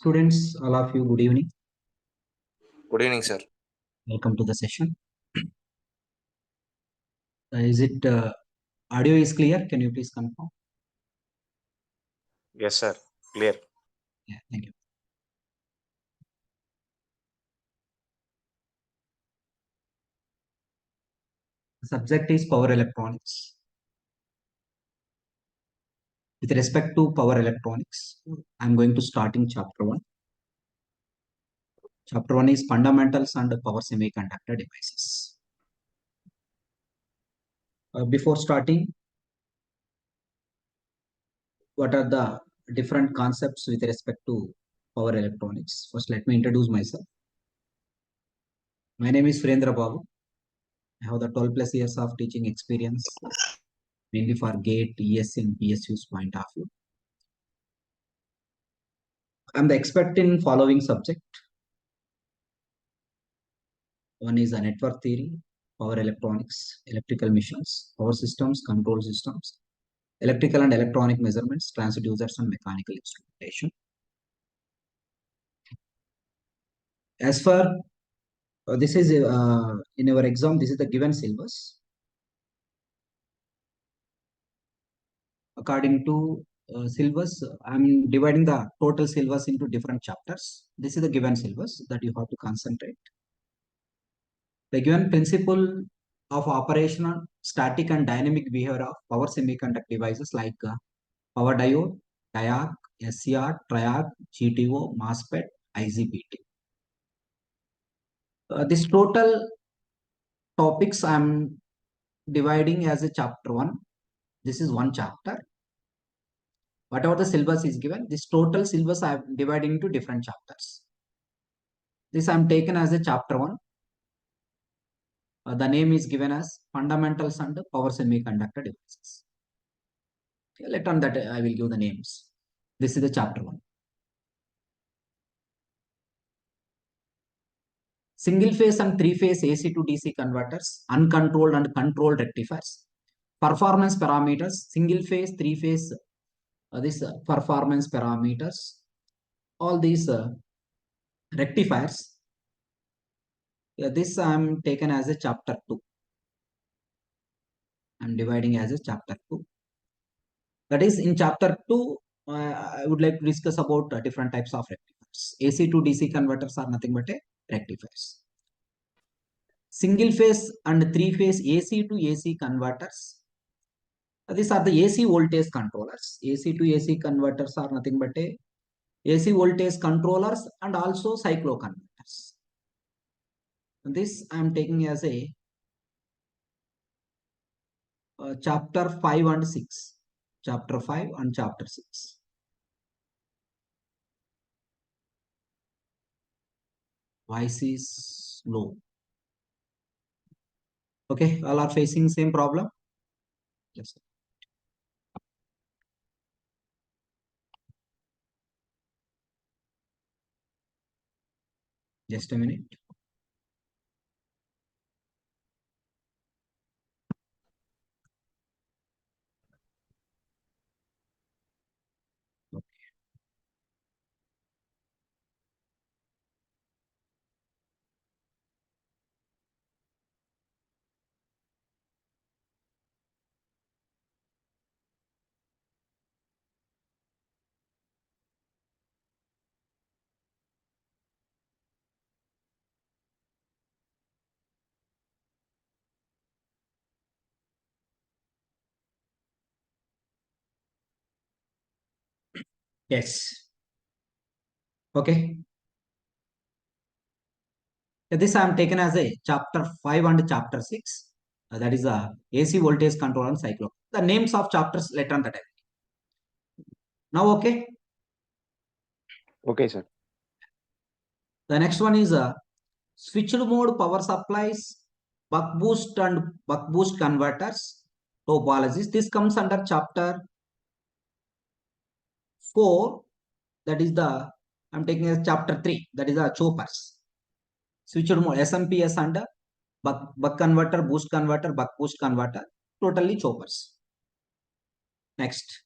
Students, all of you, good evening. Good evening, sir. Welcome to the session. Is it audio is clear? Can you please confirm? Yes, sir. Clear. Yeah, thank you. The subject is power electronics. With respect to power electronics, I'm going to start in chapter 1. Chapter 1 is fundamentals and power semiconductor devices. Before starting, what are the different concepts with respect to power electronics? First, let me introduce myself. My name is Surendra Babu. I have the 12 plus years of teaching experience, mainly for GATE, ES, and PSU's point of view. I'm the expert in following subject. One is a network theory, power electronics, electrical machines, power systems, control systems, electrical and electronic measurements, transducers, and mechanical instrumentation. As for this is in our exam, this is the given syllabus. According to syllabus, I'm dividing the total syllabus into different chapters. This is the given syllabus that you have to concentrate. The given principle of operational, static, and dynamic behavior of power semiconductor devices like power diode, diarc, SCR, triarc, GTO, MOSFET, IGBT. This total topics I'm dividing as a chapter 1. This is one chapter. Whatever the syllabus is given, this total syllabus I am dividing into different chapters. This I am taken as a chapter 1. The name is given as fundamentals and power semiconductor devices. Okay, later on that I will give the names. This is the chapter 1. Single phase and three phase AC to DC converters, uncontrolled and controlled rectifiers, performance parameters, single phase, three phase, performance parameters, all these rectifiers. This I am taken as a chapter 2. I am dividing as a chapter 2. That is, in chapter 2, I would like to discuss about different types of rectifiers. AC to DC converters are nothing but a rectifiers. Single phase and three phase AC to AC converters. These are the AC voltage controllers. AC to AC converters are nothing but a AC voltage controllers and also cycloconverters. This I am taking as a chapter 5 and 6. Chapter 5 and chapter 6. Voice is low. Okay, all are facing same problem. Yes. Just a minute. Okay. Yes. Okay. This I am taken as a chapter 5 and chapter 6. That is a AC voltage control and cyclo. The names of chapters later on that. Now, okay. Okay, sir. The next one is a switched mode power supplies, buck boost and buck boost converters, topologies. This comes under chapter 4. That is the, I'm taking as chapter 3. That is the choppers. Switched mode SMPS and buck converter, boost converter, buck boost converter. Totally choppers. Next.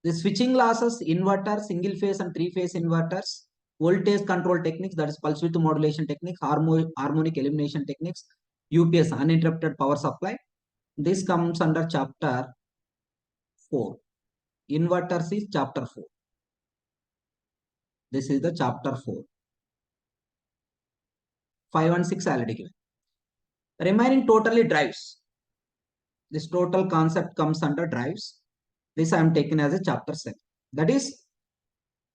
The switching losses, inverter, single phase and three phase inverters, voltage control techniques, that is pulse width modulation technique, harmonic elimination techniques, UPS, uninterrupted power supply. This comes under chapter 4. Inverters is chapter 4. This is the chapter 4. 5 and 6 already given. Remaining totally drives. This total concept comes under drives. This I am taken as a chapter 7. That is,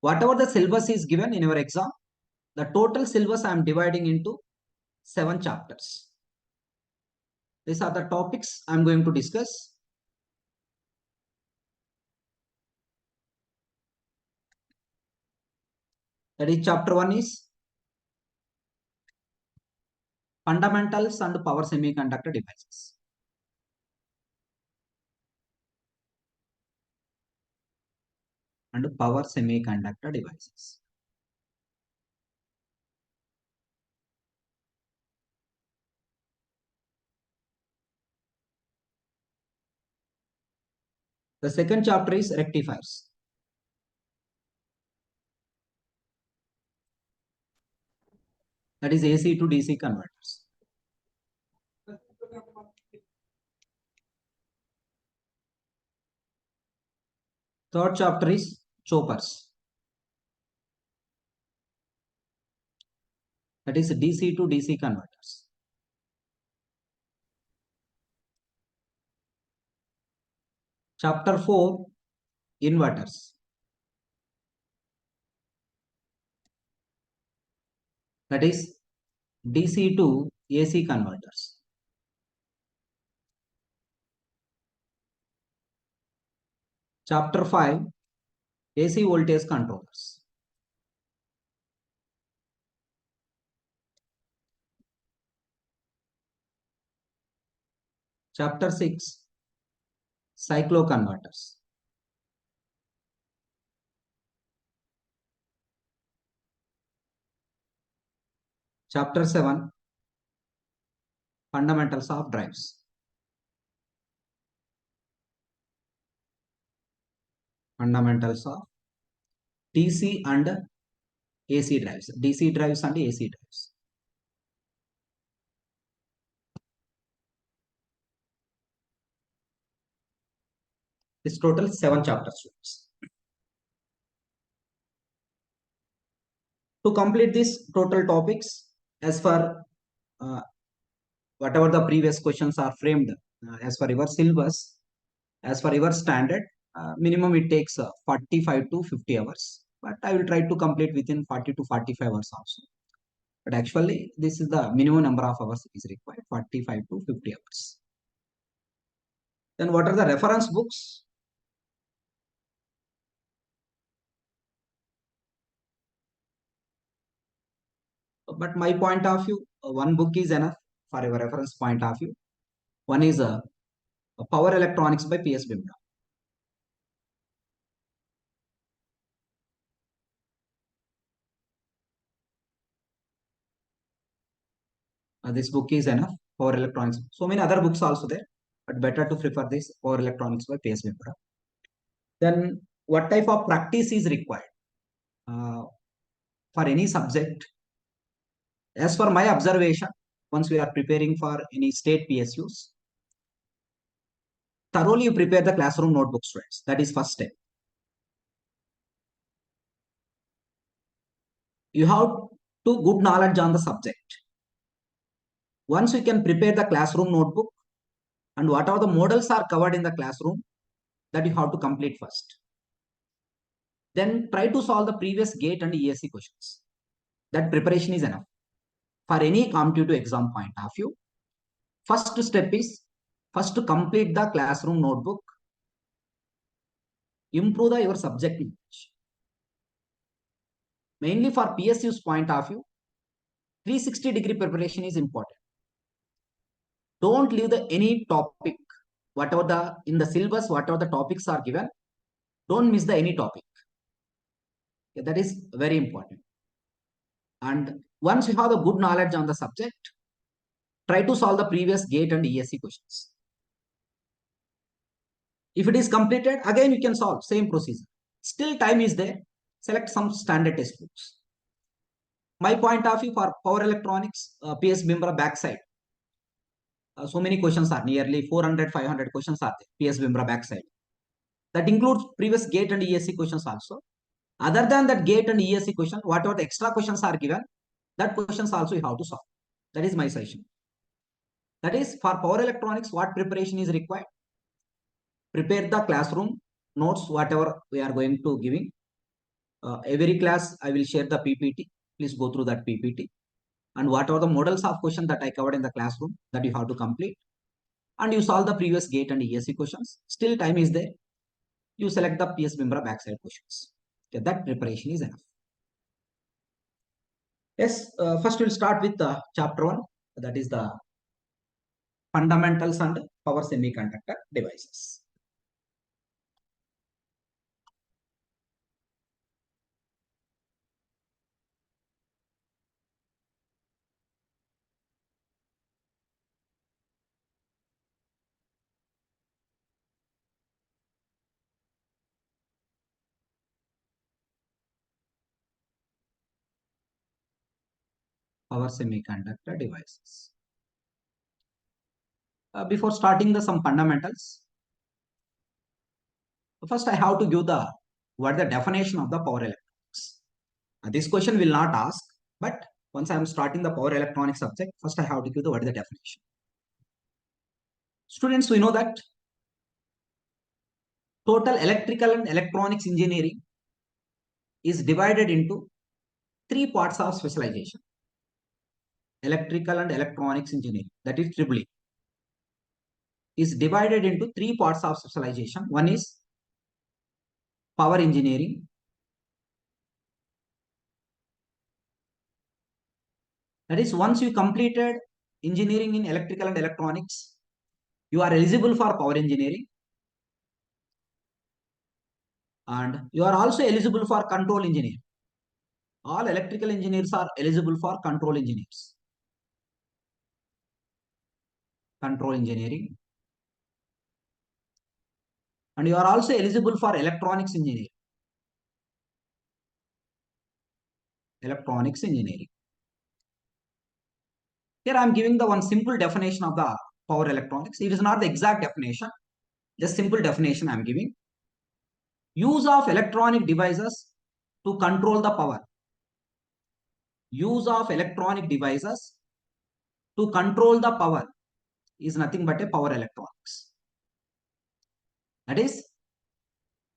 whatever the syllabus is given in your exam, the total syllabus I am dividing into 7 chapters. These are the topics I am going to discuss. That is, chapter 1 is fundamentals and power semiconductor devices. And power semiconductor devices. The second chapter is rectifiers. That is AC to DC converters. Third chapter is choppers. That is DC to DC converters. Chapter 4, inverters. That is DC to AC converters. Chapter 5, AC voltage controllers. Chapter 6, cycloconverters. Chapter 7, fundamentals of drives. Fundamentals of DC and AC drives. DC drives and AC drives. This total 7 chapters. To complete this total topics, as for whatever the previous questions are framed, as for your syllabus, as for your standard, minimum it takes 45 to 50 hours. But I will try to complete within 40 to 45 hours also. But actually, this is the minimum number of hours is required, 45 to 50 hours. Then what are the reference books? But my point of view, one book is enough for your reference point of view. One is Power Electronics by P.S. Bimla. This book is enough. Power Electronics. So many other books also there, but better to prefer this Power Electronics by P.S. Bimla. Then what type of practice is required for any subject? As for my observation, once we are preparing for any state PSUs, thoroughly you prepare the classroom notebook, students. That is first step. You have to good knowledge on the subject. Once you can prepare the classroom notebook and whatever the models are covered in the classroom, that you have to complete first. Then try to solve the previous GATE and ESC questions. That preparation is enough. For any competitive exam point of view, first step is first to complete the classroom notebook, improve your subject knowledge. Mainly for PSU's point of view, 360-degree preparation is important. Don't leave any topic, whatever in the syllabus, whatever the topics are given, don't miss any topic. Okay, that is very important. And once you have the good knowledge on the subject, try to solve the previous GATE and ESC questions. If it is completed, again you can solve same procedure. Still time is there. Select some standard textbooks. My point of view for power electronics, PS Bimbra backside. So many questions are nearly 400, 500 questions are there. PS Bimbra backside. That includes previous GATE and ESC questions also. Other than that GATE and ESC question, whatever the extra questions are given, that questions also you have to solve. That is my suggestion. That is for power electronics, what preparation is required? Prepare the classroom notes, whatever we are going to giving. Every class, I will share the PPT. Please go through that PPT. And what are the models of question that I covered in the classroom that you have to complete. And you solve the previous GATE and ESC questions. Still time is there. You select the PS Bimbra backside questions. Okay, that preparation is enough. Yes, first we'll start with chapter 1. That is the fundamentals and power semiconductor devices. Power semiconductor devices. Before starting some fundamentals, first I have to give what the definition of the power electronics. This question will not ask, but once I am starting the power electronics subject, first I have to give what is the definition. Students, we know that total electrical and electronics engineering is divided into three parts of specialization. Electrical and electronics engineering, that is EEE, is divided into three parts of specialization. One is power engineering. That is, once you completed engineering in electrical and electronics, you are eligible for power engineering. And you are also eligible for control engineering. All electrical engineers are eligible for control engineers. Control engineering. And you are also eligible for electronics engineering. Electronics engineering. Here I am giving the one simple definition of the power electronics. It is not the exact definition, just simple definition I am giving. Use of electronic devices to control the power. Use of electronic devices to control the power is nothing but a power electronics. That is,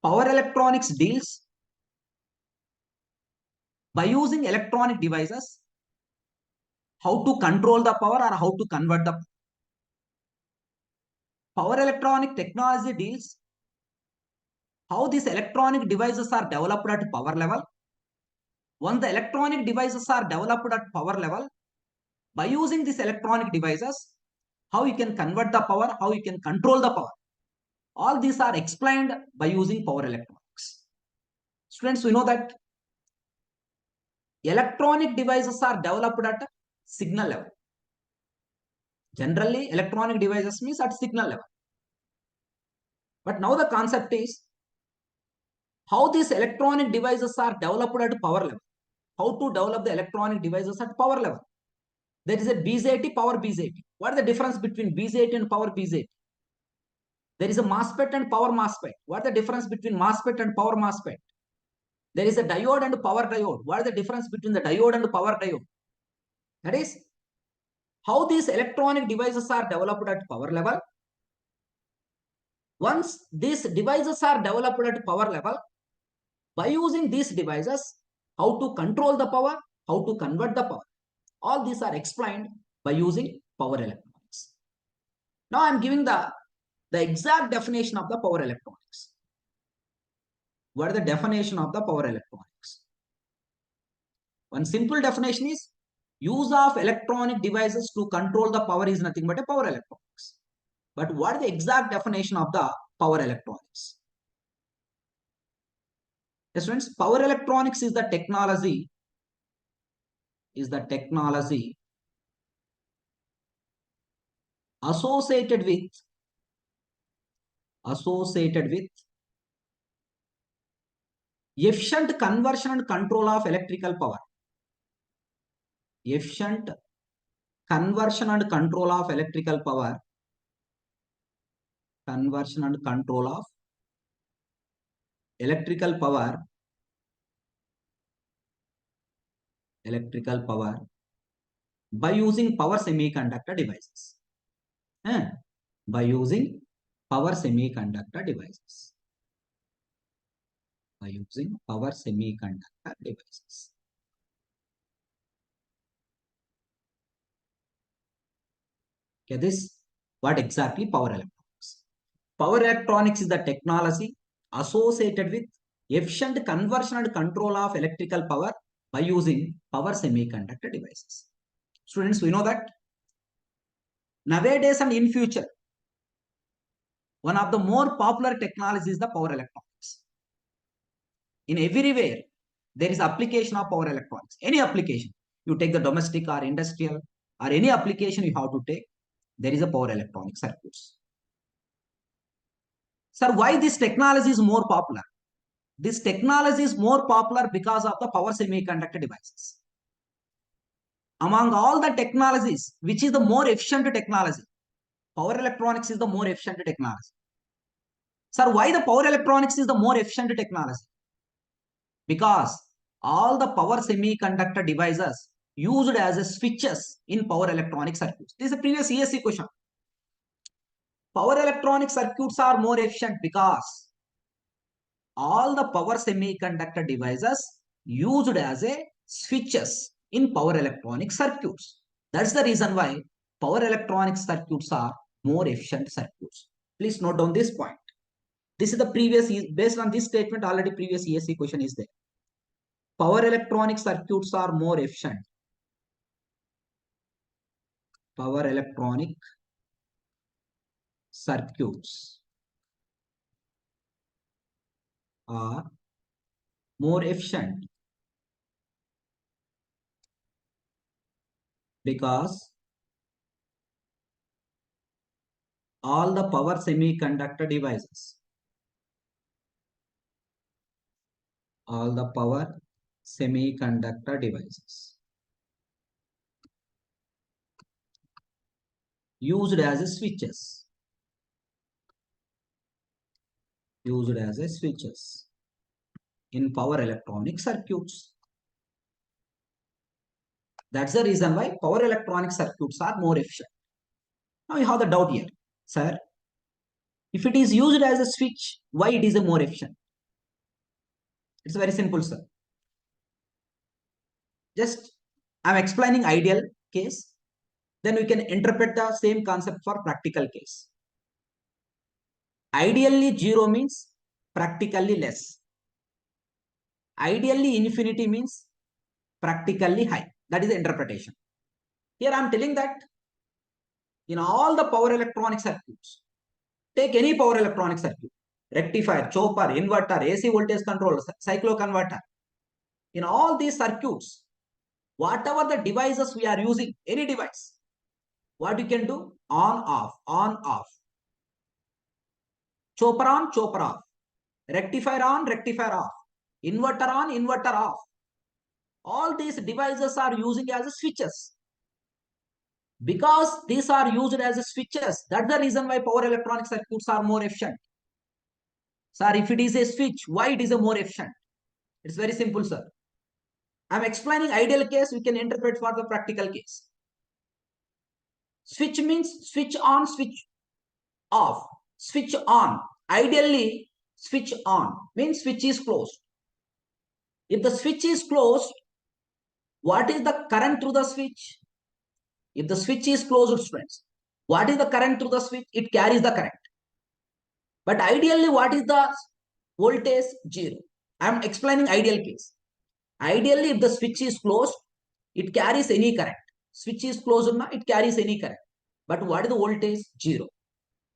power electronics deals by using electronic devices how to control the power or how to convert the power. Electronic technology deals how these electronic devices are developed at power level. Once the electronic devices are developed at power level, by using these electronic devices, how you can convert the power, how you can control the power. All these are explained by using power electronics. Students, we know that electronic devices are developed at signal level. Generally, electronic devices means at signal level. But now the concept is how these electronic devices are developed at power level. How to develop the electronic devices at power level. There is a BJT, power BJT. What is the difference between BJT and power BJT? There is a MOSFET and power MOSFET. What is the difference between MOSFET and power MOSFET? There is a diode and power diode. What is the difference between the diode and power diode? That is, how these electronic devices are developed at power level. Once these devices are developed at power level, by using these devices, how to control the power, how to convert the power. All these are explained by using power electronics. Now I am giving the exact definition of the power electronics. What is the definition of the power electronics? One simple definition is use of electronic devices to control the power is nothing but a power electronics. But what is the exact definition of the power electronics? Yes, friends, power electronics is the technology associated with associated with efficient conversion and control of electrical power. Efficient conversion and control of electrical power. Conversion and control of electrical power. Electrical power by using power semiconductor devices. By using power semiconductor devices. By using power semiconductor devices. Okay, this what exactly power electronics? Power electronics is the technology associated with efficient conversion and control of electrical power by using power semiconductor devices. Students, we know that nowadays and in future, one of the more popular technologies is the power electronics. In everywhere, there is application of power electronics. Any application, you take the domestic or industrial or any application you have to take, there is a power electronic circuits. Sir, why this technology is more popular? This technology is more popular because of the power semiconductor devices. Among all the technologies, which is the more efficient technology? Power electronics is the more efficient technology. Sir, why the power electronics is the more efficient technology? Because all the power semiconductor devices used as a switches in power electronic circuits. This is a previous ESC question. Power electronic circuits are more efficient because all the power semiconductor devices used as a switches in power electronic circuits. That's the reason why power electronic circuits are more efficient circuits. Please note down this point. This is the previous, based on this statement, already previous ESC question is there. Power electronic circuits are more efficient. Power electronic circuits are more efficient because all the power semiconductor devices, all the power semiconductor devices used as switches, used as switches in power electronic circuits. That's the reason why power electronic circuits are more efficient. Now you have the doubt here, sir. If it is used as a switch, why it is a more efficient? It's very simple, sir. Just I'm explaining ideal case, then we can interpret the same concept for practical case. Ideally, 0 means practically less. Ideally, infinity means practically high. That is the interpretation. Here I'm telling that in all the power electronic circuits, take any power electronic circuit, rectifier, chopper, inverter, AC voltage controller, cycloconverter. In all these circuits, whatever the devices we are using, any device, what you can do? On, off, on, off. Chopper on, chopper off. Rectifier on, rectifier off. Inverter on, inverter off. All these devices are using as switches. Because these are used as switches, that's the reason why power electronic circuits are more efficient. Sir, if it is a switch, why it is a more efficient? It's very simple, sir. I'm explaining ideal case, we can interpret for the practical case. Switch means switch on, switch off. Switch on. Ideally, switch on means switch is closed. If the switch is closed, what is the current through the switch? If the switch is closed, friends, what is the current through the switch? It carries the current. But ideally, what is the voltage? 0. I am explaining ideal case. Ideally, if the switch is closed, it carries any current. Switch is closed, it carries any current. But what is the voltage? 0.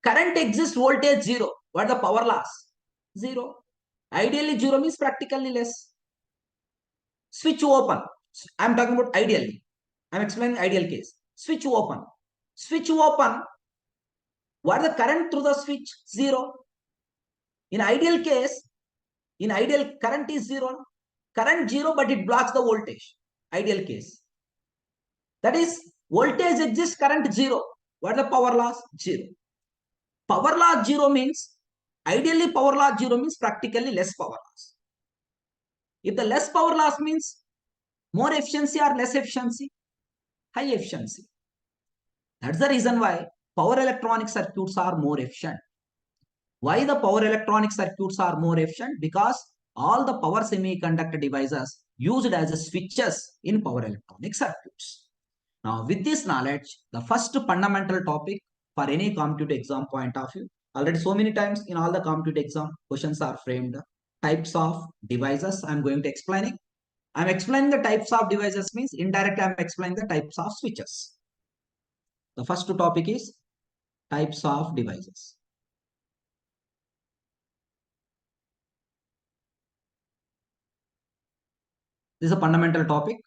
Current exists, voltage 0. What is the power loss? 0. Ideally, 0 means practically less. Switch open. I am talking about ideally. I am explaining ideal case. Switch open. Switch open. What is the current through the switch? 0. In ideal case, in ideal, current is zero. Current zero, but it blocks the voltage. Ideal case. That is, voltage exists, current zero. What is the power loss? Zero. Power loss zero means, ideally power loss zero means practically less power loss. If the less power loss means more efficiency or less efficiency, high efficiency. That's the reason why power electronic circuits are more efficient. Why the power electronic circuits are more efficient? Because all the power semiconductor devices used as switches in power electronic circuits. Now, with this knowledge, the first fundamental topic for any competitive exam point of view, already so many times in all the competitive exam, questions are framed types of devices. I'm going to explaining. I'm explaining the types of devices means indirectly I'm explaining the types of switches. The first topic is types of devices. This is a fundamental topic.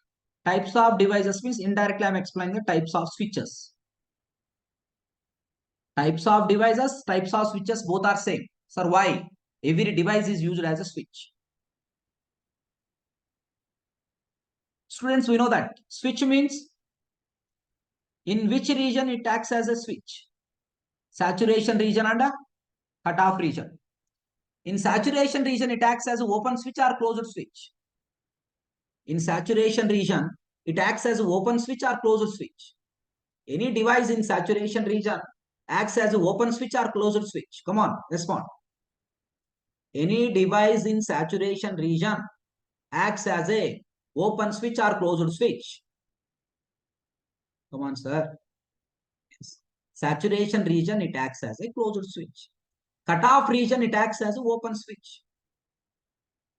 Types of devices means indirectly I'm explaining the types of switches. Types of devices, types of switches, both are same. Sir, why? Every device is used as a switch. Students, we know that switch means in which region it acts as a switch. Saturation region and a cutoff region. In saturation region, it acts as an open switch or closed switch. In saturation region, it acts as an open switch or closed switch. Any device in saturation region acts as an open switch or closed switch. Come on, respond. Any device in saturation region acts as a open switch or closed switch. Come on, sir. Yes. Saturation region, it acts as a closed switch. Cutoff region, it acts as an open switch.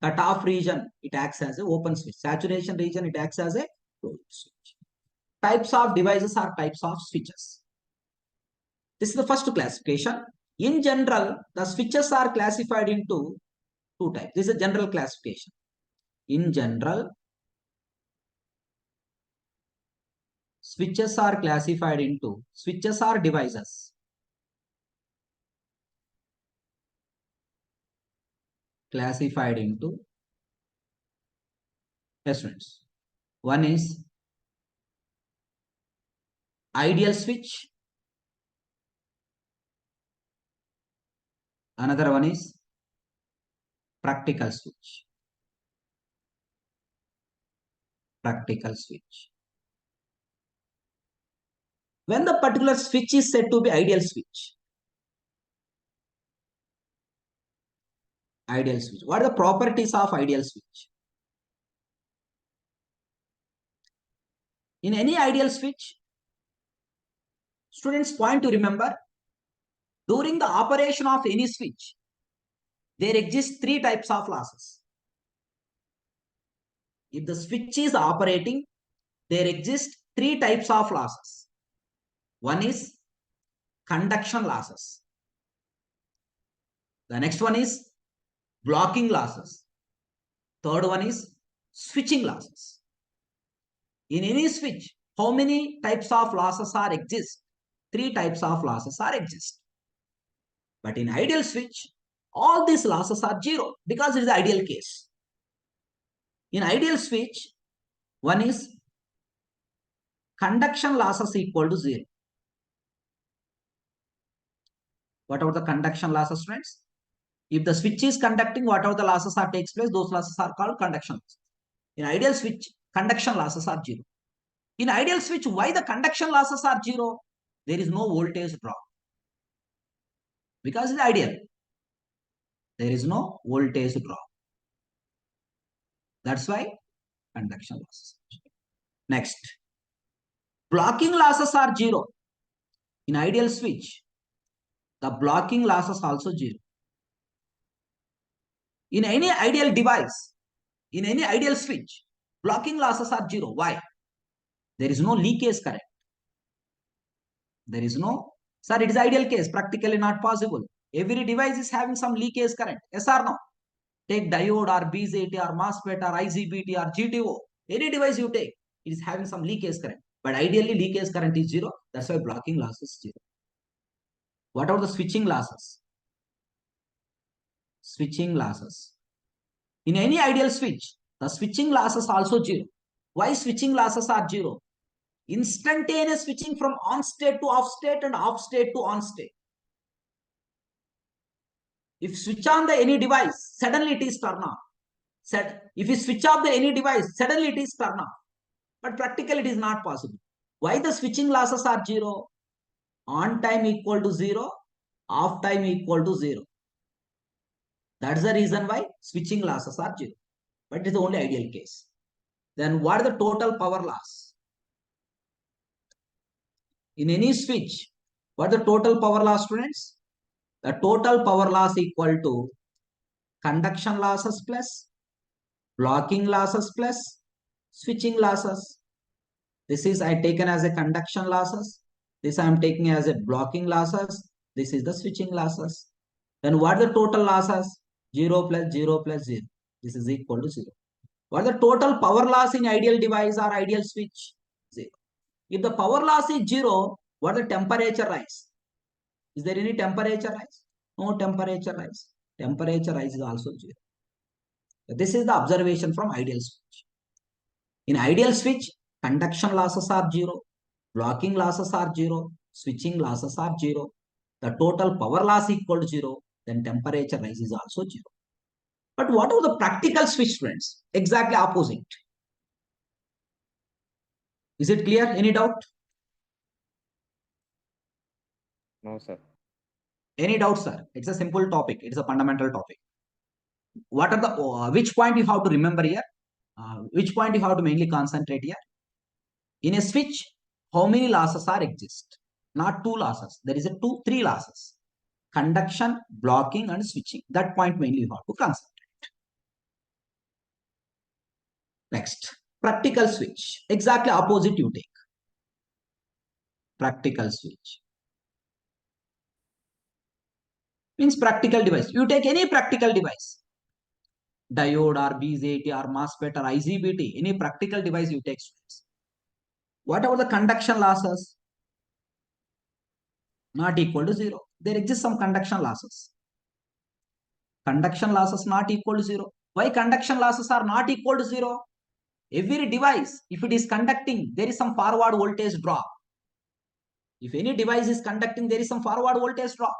Cutoff region, it acts as an open switch. Saturation region, it acts as a closed switch. Types of devices are types of switches. This is the first classification. In general, the switches are classified into two types. This is a general classification. In general, switches are classified into, switches are devices classified into, yes friends, one is ideal switch, another one is practical switch. Practical switch. When the particular switch is said to be ideal switch, ideal switch. What are the properties of ideal switch? In any ideal switch, students point to remember, during the operation of any switch, there exist three types of losses. If the switch is operating, there exist three types of losses. One is conduction losses. The next one is blocking losses. Third one is switching losses. In any switch, how many types of losses are exist? Three types of losses are exist. But in ideal switch, all these losses are zero because it is the ideal case. In ideal switch, one is conduction losses equal to zero. What are the conduction losses, friends? If the switch is conducting, whatever the losses are takes place, those losses are called conduction losses. In ideal switch, conduction losses are zero. In ideal switch, why the conduction losses are zero? There is no voltage drop. Because it's ideal. There is no voltage drop. That's why conduction losses. Next, blocking losses are zero. In ideal switch, the blocking losses also zero. In any ideal device, in any ideal switch, blocking losses are zero. Why? There is no leakage current. There is no, sir, it is ideal case, practically not possible. Every device is having some leakage current. Yes or no? Take diode or BJT or MOSFET or IGBT or GTO. Any device you take, it is having some leakage current. But ideally, leakage current is zero. That's why blocking loss is zero. What are the switching losses? switching losses. In any ideal switch, the switching losses also 0. Why switching losses are 0? Instantaneous switching from on state to off state and off state to on state. If switch on the any device, suddenly it is turn off. If you switch off the any device, suddenly it is turn off. But practically it is not possible. Why the switching losses are 0? On time equal to 0, off time equal to 0. That's the reason why switching losses are 0. But it is the only ideal case. Then what is the total power loss? In any switch, what is the total power loss, students? The total power loss equal to conduction losses plus blocking losses plus switching losses. This is I taken as a conduction losses. This I am taking as a blocking losses. This is the switching losses. Then what are the total losses? 0 plus 0 plus 0. This is equal to 0. What is the total power loss in ideal device or ideal switch? 0. If the power loss is 0, what is the temperature rise? Is there any temperature rise? No temperature rise. Temperature rise is also 0. This is the observation from ideal switch. In ideal switch, conduction losses are 0, blocking losses are 0, switching losses are 0. The total power loss equal to 0, then temperature rise is also 0. But what are the practical switch, friends? Exactly opposite. Is it clear? Any doubt? No, sir. Any doubt, sir? It's a simple topic. It's a fundamental topic. What are the which point you have to remember here? Which point you have to mainly concentrate here? In a switch, how many losses are exist? Not two losses. There is a three losses. Conduction, blocking, and switching. That point mainly you have to concentrate. Next, practical switch. Exactly opposite you take. Practical switch. Means practical device. You take any practical device. Diode or BJT or MOSFET or IGBT. Any practical device you take. What about the conduction losses? Not equal to 0. There exists some conduction losses. Conduction losses not equal to 0. Why conduction losses are not equal to 0? Every device, if it is conducting, there is some forward voltage drop. If any device is conducting, there is some forward voltage drop.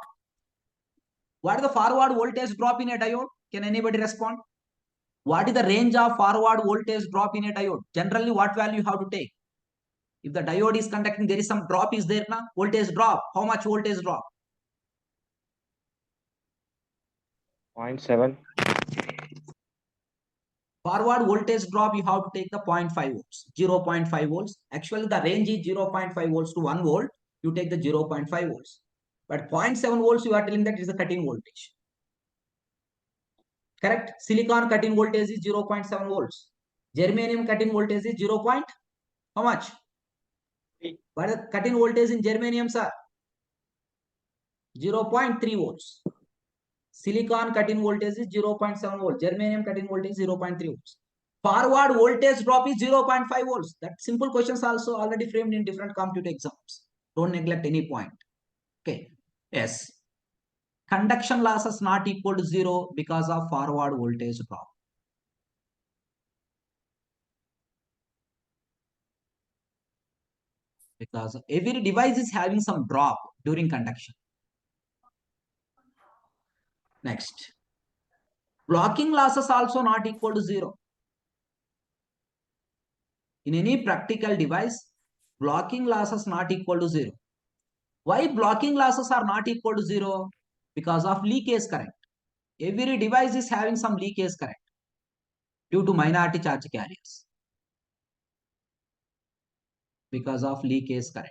What is the forward voltage drop in a diode? Can anybody respond? What is the range of forward voltage drop in a diode? Generally, what value you have to take? If the diode is conducting, there is some drop is there now. Voltage drop. How much voltage drop? 0.7. Forward voltage drop, you have to take the 0.5 volts, 0.5 volts. Actually, the range is 0.5 volts to 1 volt. You take the 0.5 volts. But 0.7 volts, you are telling that it is a cutting voltage. Correct? Silicon cutting voltage is 0.7 volts. Germanium cutting voltage is 0. How much? What is the cutting voltage in germanium, sir? 0.3 volts. Silicon cutting voltage is 0.7 volts. Germanium cutting voltage is 0.3 volts. Forward voltage drop is 0.5 volts. That simple questions also already framed in different computer exams. Don't neglect any point. Okay. Yes. Conduction losses not equal to 0 because of forward voltage drop. Because every device is having some drop during conduction. Next. Blocking losses also not equal to 0. In any practical device, blocking losses not equal to 0. Why blocking losses are not equal to 0? Because of leakage current. Every device is having some leakage current due to minority charge carriers. Because of leakage current.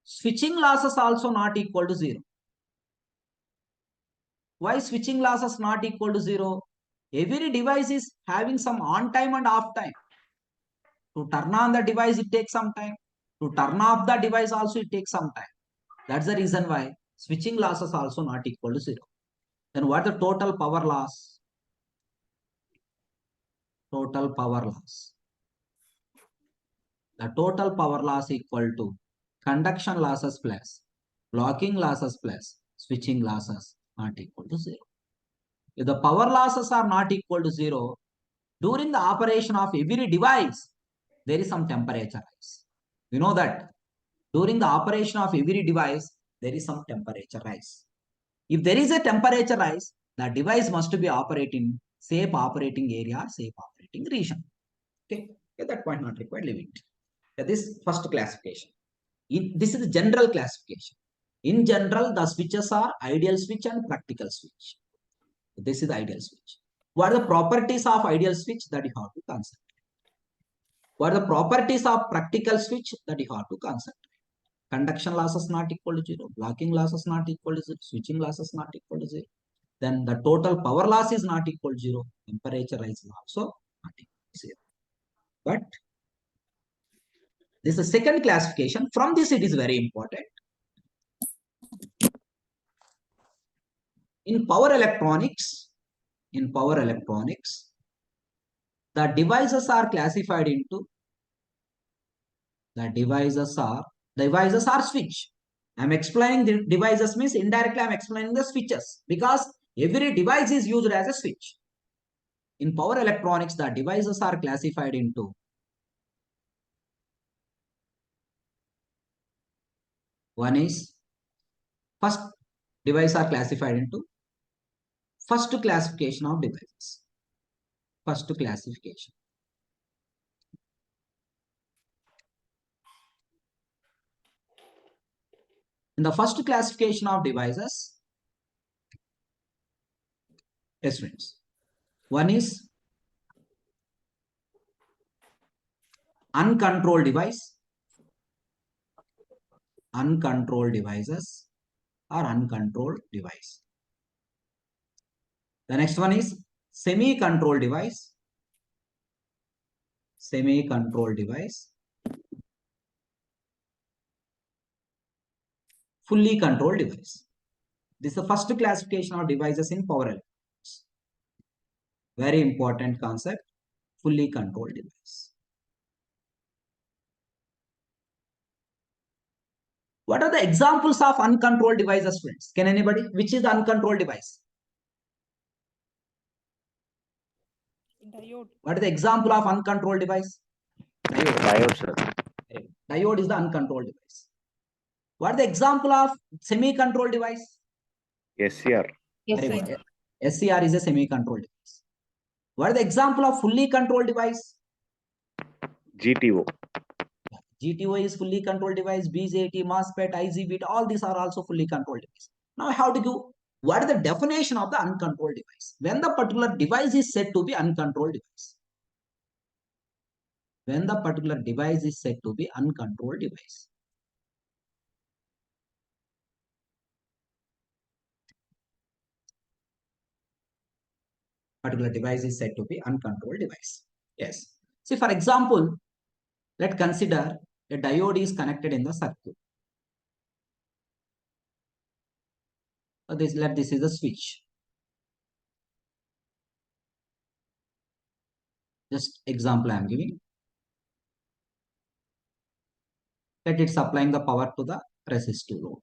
Switching losses also not equal to 0. Why switching losses not equal to 0? Every device is having some on time and off time. To turn on the device, it takes some time. To turn off the device also, it takes some time. That's the reason why switching losses also not equal to 0. Then what is the total power loss? Total power loss. The total power loss equal to conduction losses plus blocking losses plus switching losses not equal to 0. If the power losses are not equal to 0, during the operation of every device, there is some temperature rise. You know that during the operation of every device, there is some temperature rise. If there is a temperature rise, the device must be operating safe operating area, safe operating region. Okay, at that point not required, leave it. This first classification. This is the general classification. In general, the switches are ideal switch and practical switch. This is the ideal switch. What are the properties of ideal switch that you have to consider? What are the properties of practical switch that you have to consider? Conduction losses not equal to 0, blocking losses not equal to 0, switching losses not equal to 0. Then the total power loss is not equal to 0. Temperature rise is also not equal to 0. But this is the second classification. From this, it is very important. In power electronics, the devices are classified into devices are switch. I'm explaining the devices means indirectly I'm explaining the switches because every device is used as a switch. In power electronics, the devices are classified into one is first device are classified into first classification of devices. First classification. In the first classification of devices, yes friends, one is uncontrolled device, uncontrolled devices or uncontrolled device. The next one is semi-controlled device, semi-controlled device, fully controlled device. This is the first classification of devices in power electronics. Very important concept, fully controlled device. What are the examples of uncontrolled devices, friends? Can anybody? Which is the uncontrolled device? Diode. What is the example of uncontrolled device? Diode, sir. Diode is the uncontrolled device. What is the example of semi-controlled device? SCR. Yes, Very sir. good. SCR is a semi-controlled device. What is the example of fully controlled device? GTO. GTO is fully controlled device, BJT, MOSFET, IGBT, all these are also fully controlled device. Now how to do? What is the definition of the uncontrolled device? When the particular device is said to be uncontrolled device. When the particular device is said to be uncontrolled device. Particular device is said to be uncontrolled device. Yes. See, for example, let's consider a diode is connected in the circuit. So this is a switch. Just example I am giving. Let it supplying the power to the resistive load.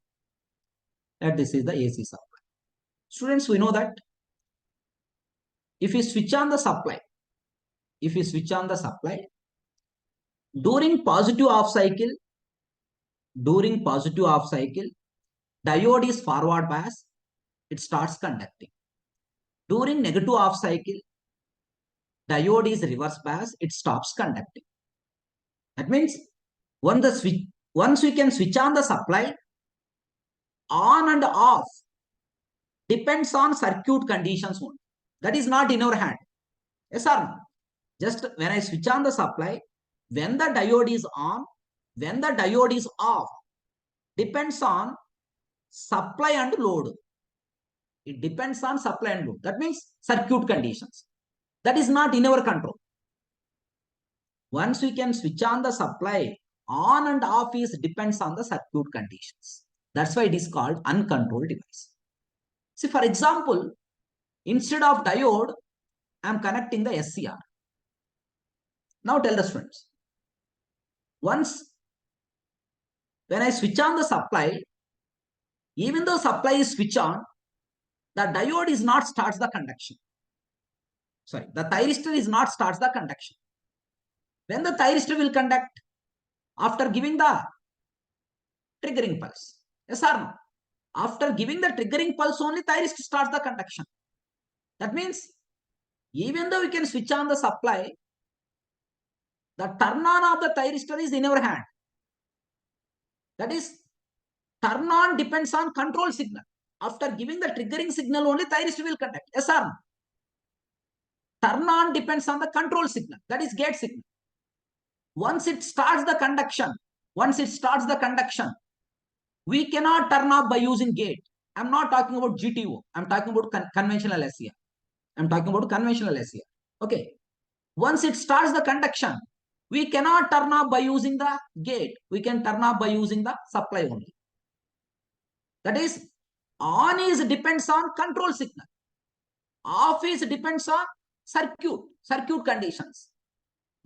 Let this is the AC supply. Students, we know that if you switch on the supply, during positive off cycle, diode is forward bias, it starts conducting. During negative off cycle, diode is reverse bias, it stops conducting. That means once we can switch on the supply, on and off depends on circuit conditions only. That is not in our hand. Yes or no? Just when I switch on the supply, when the diode is on, when the diode is off, depends on supply and load. It depends on supply and load. That means circuit conditions. That is not in our control. Once we can switch on the supply, on and off is depends on the circuit conditions. That's why it is called uncontrolled device. See, for example, instead of diode, I am connecting the SCR. Now tell the students. Once when I switch on the supply, even though supply is switch on, The diode is not starts the conduction. Sorry, the thyristor is not starts the conduction. When the thyristor will conduct? After giving the triggering pulse. Yes or no? After giving the triggering pulse only, thyristor starts the conduction. That means even though we can switch on the supply, the turn on of the thyristor is in our hand. That is, turn on depends on control signal. After giving the triggering signal only, thyristor will conduct. Yes or no? Turn on depends on the control signal. That is gate signal. Once it starts the conduction, we cannot turn off by using gate. I'm not talking about GTO. I'm talking about conventional SCR. Okay. Once it starts the conduction, we cannot turn off by using the gate. We can turn off by using the supply only. That is, on is depends on control signal. Off is depends on circuit conditions.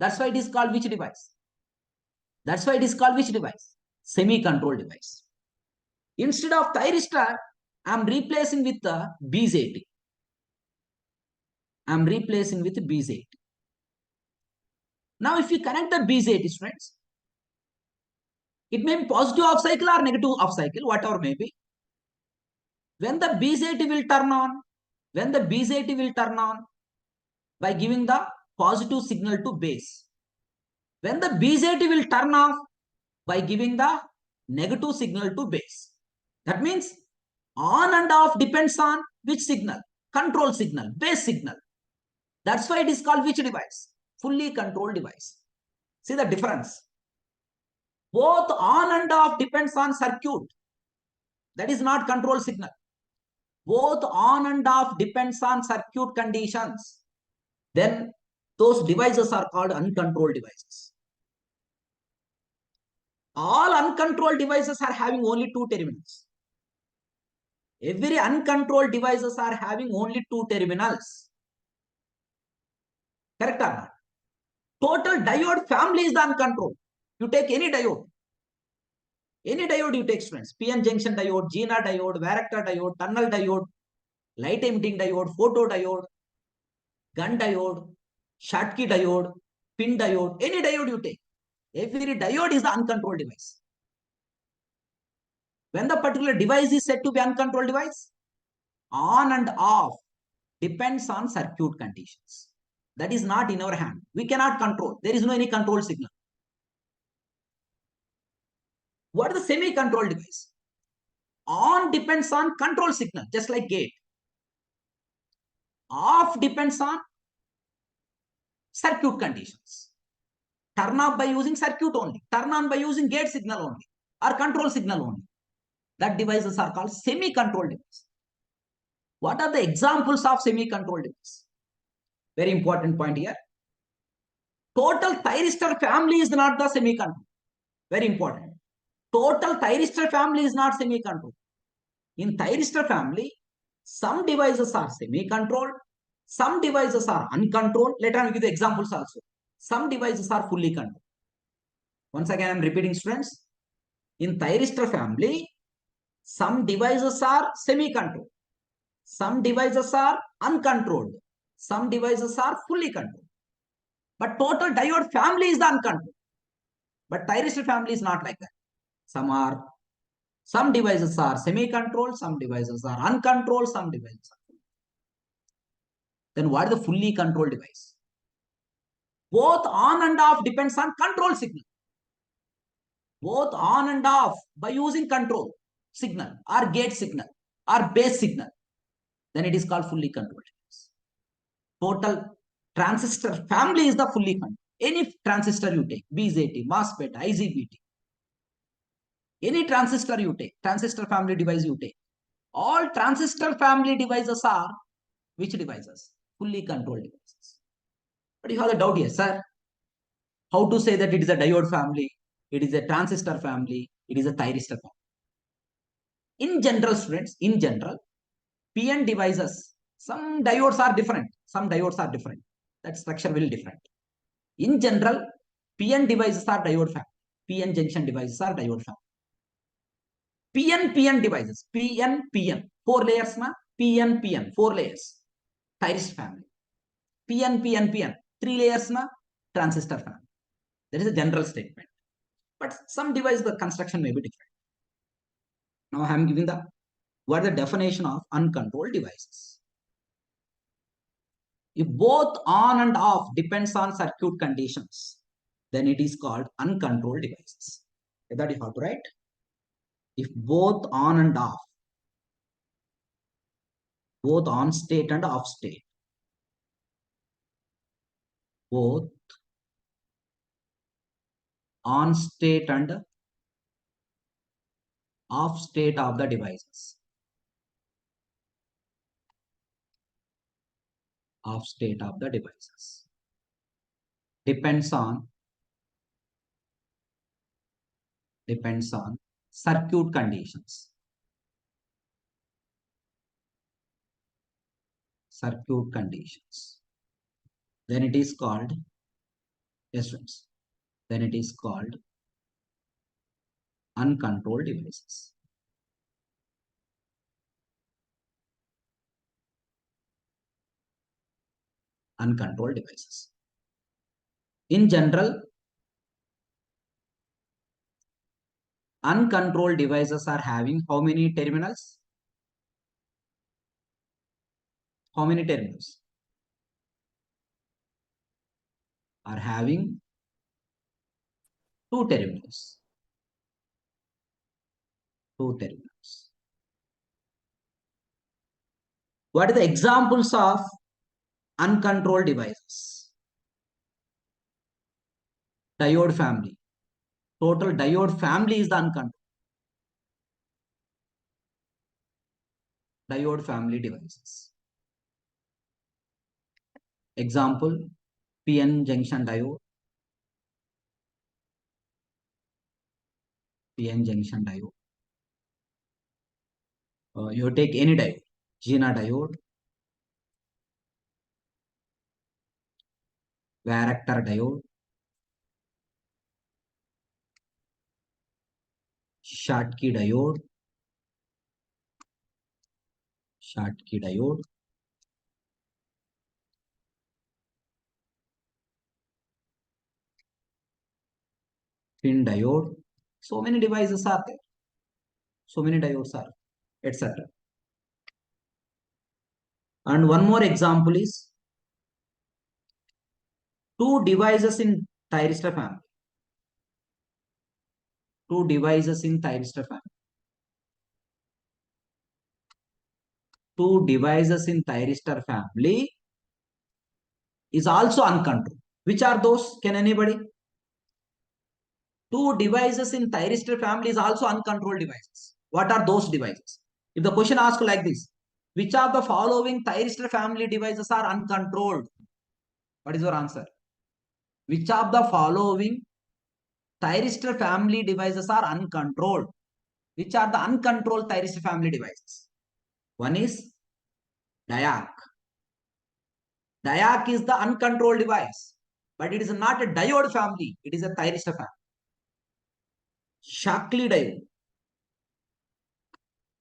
That's why it is called which device? Semi-control device. Instead of thyristor, I am replacing with the BZT. Now, if you connect the BZT, friends, it may be positive off cycle or negative off cycle, whatever may be. When the BZT will turn on, by giving the positive signal to base. When the BZT will turn off by giving the negative signal to base. That means on and off depends on which signal? Control signal, base signal. That's why it is called which device? Fully controlled device. See the difference. Both on and off depends on circuit. That is not control signal. Both on and off depends on circuit conditions. Then those devices are called uncontrolled devices. All uncontrolled devices are having only two terminals. Every uncontrolled devices are having only two terminals. Correct or not? Total diode family is the uncontrolled. You take any diode you take, friends. PN junction diode, GNR diode, varactor diode, tunnel diode, light emitting diode, photodiode, gun diode, Schottky diode, pin diode, any diode you take. Every diode is the uncontrolled device. When the particular device is said to be uncontrolled device, on and off depends on circuit conditions. That is not in our hand. We cannot control. There is no any control signal. What is the semi-controlled device? On depends on control signal, just like gate. Off depends on circuit conditions. Turn off by using circuit only. Turn on by using gate signal only or control signal only. That devices are called semi-controlled device. What are the examples of semi-controlled device? Very important point here. Total thyristor family is not the semi-controlled. Very important. Total thyristor family is not semi-controlled. In thyristor family, some devices are semi-controlled, some devices are uncontrolled. Later on, we give the examples also. Some devices are fully controlled. Once again, I am repeating, students. In thyristor family, some devices are semi-controlled, some devices are uncontrolled, some devices are fully controlled. But total diode family is the uncontrolled. But thyristor family is not like that. Some devices are semi-controlled, some devices are uncontrolled, some devices are. Then what is the fully controlled device? Both on and off depends on control signal. Both on and off by using control signal or gate signal or base signal. Then it is called fully controlled device. Total transistor family is the fully controlled. Any transistor you take, BZT, MOSFET, IGBT, any transistor you take, transistor family device you take, all transistor family devices are which devices? Fully controlled devices. But you have the doubt here, sir. How to say that it is a diode family, it is a transistor family, it is a thyristor family? In general, students, in general, PN devices, some diodes are different. That structure will different. In general, PN devices are diode family. PN junction devices are diode family. PN devices, PN, 4 layers, na? PN, 4 layers, thyristor family. PN, 3 layers na transistor family. That is a general statement. But some device, the construction may be different. Now I am giving the what is the definition of uncontrolled devices. If both on and off depends on circuit conditions, then it is called uncontrolled devices. That you have to write. If both on and off, both on state and off state, both on state and off state of the devices, off state of the devices depends on circuit conditions. Circuit conditions. Then it is called, yes friends, then it is called uncontrolled devices. Uncontrolled devices. In general, uncontrolled devices are having how many terminals? How many terminals? Are having two terminals. Two terminals. What are the examples of uncontrolled devices? Diode family. Total diode family is the uncontrolled. Diode family devices. Example, PN junction diode. PN junction diode. You take any diode. Gina diode. Varactor diode. Schottky diode. Schottky diode. Pin diode. So many devices are there. So many diodes are, etc. And one more example is two devices in thyristor family. Two devices in thyristor family. Two devices in thyristor family is also uncontrolled. Which are those? Can anybody? Two devices in thyristor family is also uncontrolled devices. What are those devices? If the question asks like this, which of the following thyristor family devices are uncontrolled? What is your answer? Which of the following thyristor family devices are uncontrolled? Which are the uncontrolled thyristor family devices? One is diac. Diac is the uncontrolled device, but it is not a diode family. It is a thyristor family. Shockley diode.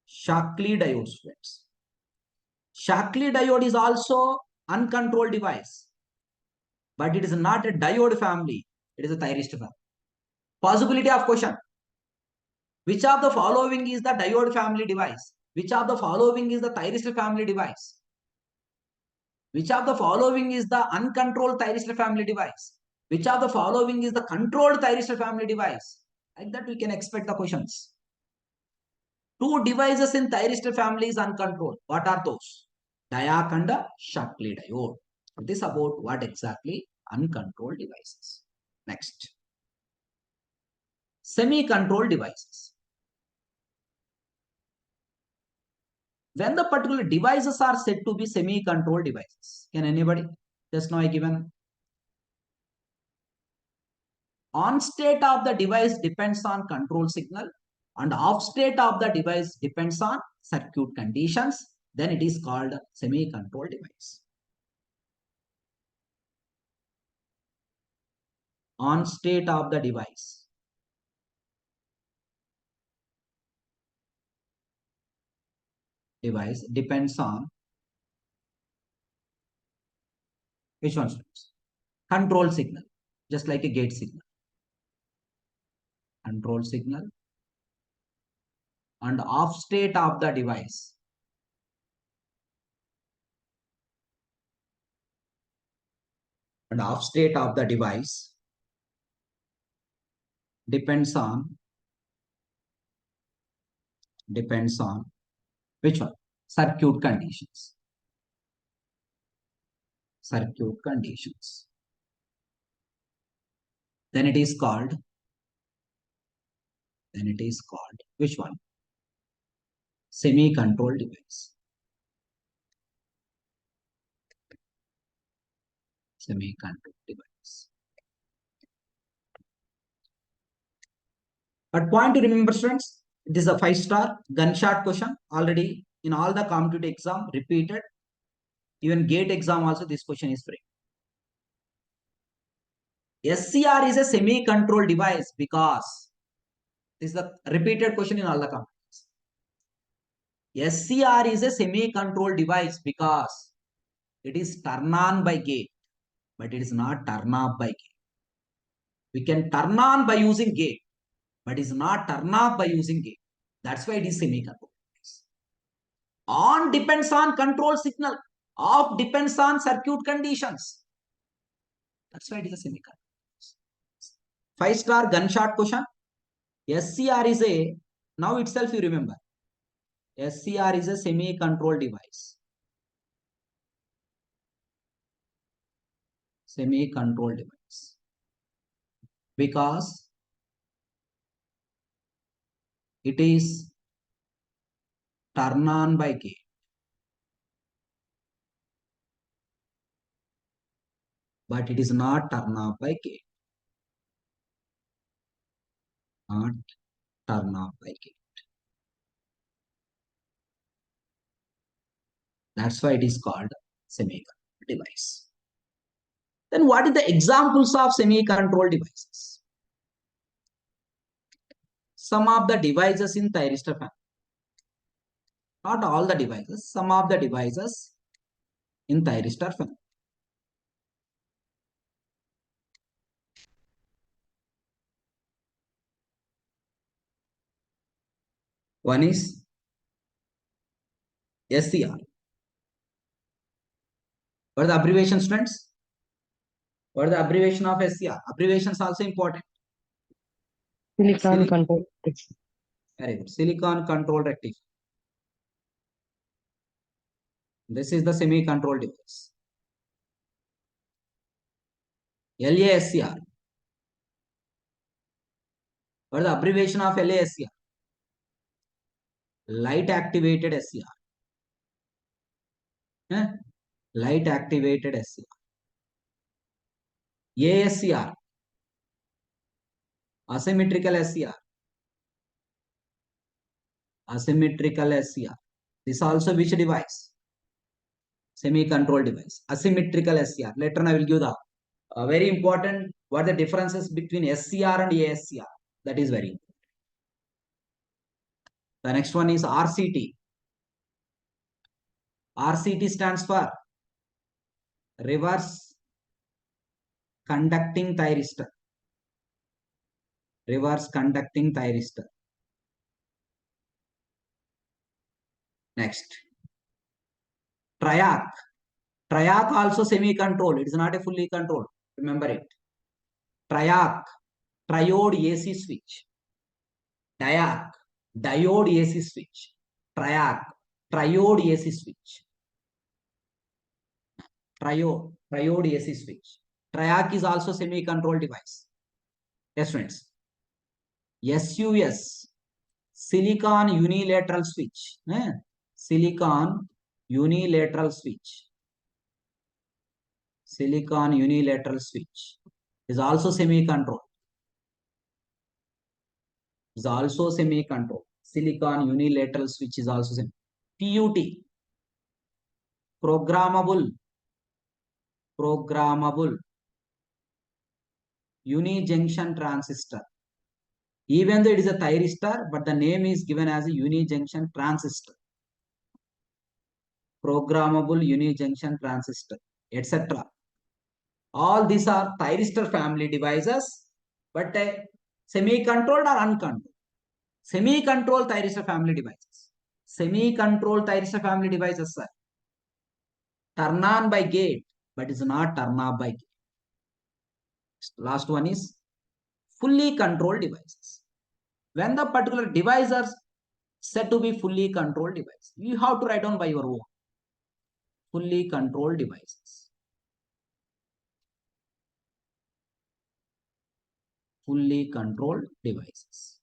Shockley diode, friends. Shockley diode is also uncontrolled device, but it is not a diode family. It is a thyristor family. Possibility of question. Which of the following is the diode family device? Which of the following is the thyristor family device? Which of the following is the uncontrolled thyristor family device? Which of the following is the controlled thyristor family device? Like that we can expect the questions. Two devices in thyristor family is uncontrolled. What are those? Diac and Shockley diode. This about what exactly uncontrolled devices. Next. Semi-controlled devices. When the particular devices are said to be semi-controlled devices. Can anybody? Just now I given. On state of the device depends on control signal and off state of the device depends on circuit conditions. Then it is called semi-controlled device. On state of the device. device depends on which one, students? Control signal, just like a gate signal. Control signal and off state of the device. And off state of the device depends on which one? Circuit conditions. Circuit conditions. Then it is called which one? Semi-controlled device. Semi-controlled device. But point to remember, students, it is a 5-star gunshot question. Already in all the competitive exam repeated. Even gate exam also this question is free. SCR is a semi-controlled device because this is the repeated question in all the companies. SCR is a semi-controlled device because it is turn on by gate, but it is not turn off by gate. We can turn on by using gate, but it is not turn off by using gate. That's why it is semi-controlled device. On depends on control signal. Off depends on circuit conditions. That's why it is a semi-controlled device. 5-star gunshot question. SCR is a, now itself you remember, SCR is a semi-controlled device. Semi-controlled device. Because it is turn on by gate. But it is not turn off by gate. Not turn off by gate. That's why it is called semi-controlled device. Then what is the examples of semi-controlled devices? Some of the devices in thyristor family. Not all the devices, some of the devices in thyristor family. One is SCR. What are the abbreviation, students? What is the abbreviation of SCR? Abbreviations also important. Silicon control. Very good. Silicon control rectifier. This is the semi-controlled device. LASCR. What is the abbreviation of LASCR? Light activated SCR. Light activated SCR. ASCR. Asymmetrical SCR. Asymmetrical SCR. This also which device? Semi-controlled device. Asymmetrical SCR. Later on I will give the very important what are the differences between SCR and ASCR. That is very important. The next one is RCT. RCT stands for reverse conducting thyristor. Reverse conducting thyristor. Next. Triac. Triac also semi-controlled. It is not a fully controlled. Remember it. Triac. Triode AC switch. Diac. Diode AC switch. Triac. Triode AC switch. Triode AC switch. Triac is also semi-controlled device. Yes, friends. SUS. Silicon unilateral switch. Silicon unilateral switch. Silicon unilateral switch is also semi-controlled. Is also semi-controlled. Silicon unilateral switch is also semi. PUT. Programmable unijunction transistor. Even though it is a thyristor, but the name is given as a unijunction transistor. programmable unijunction transistor, etc. All these are thyristor family devices, but semi-controlled or uncontrolled. Semi-controlled thyristor family devices. Semi-controlled thyristor family devices, sir. Turn on by gate, but is not turn off by gate. Last one is fully controlled devices. When the particular device are said to be fully controlled device, you have to write down by your own. Fully controlled devices. Fully controlled devices.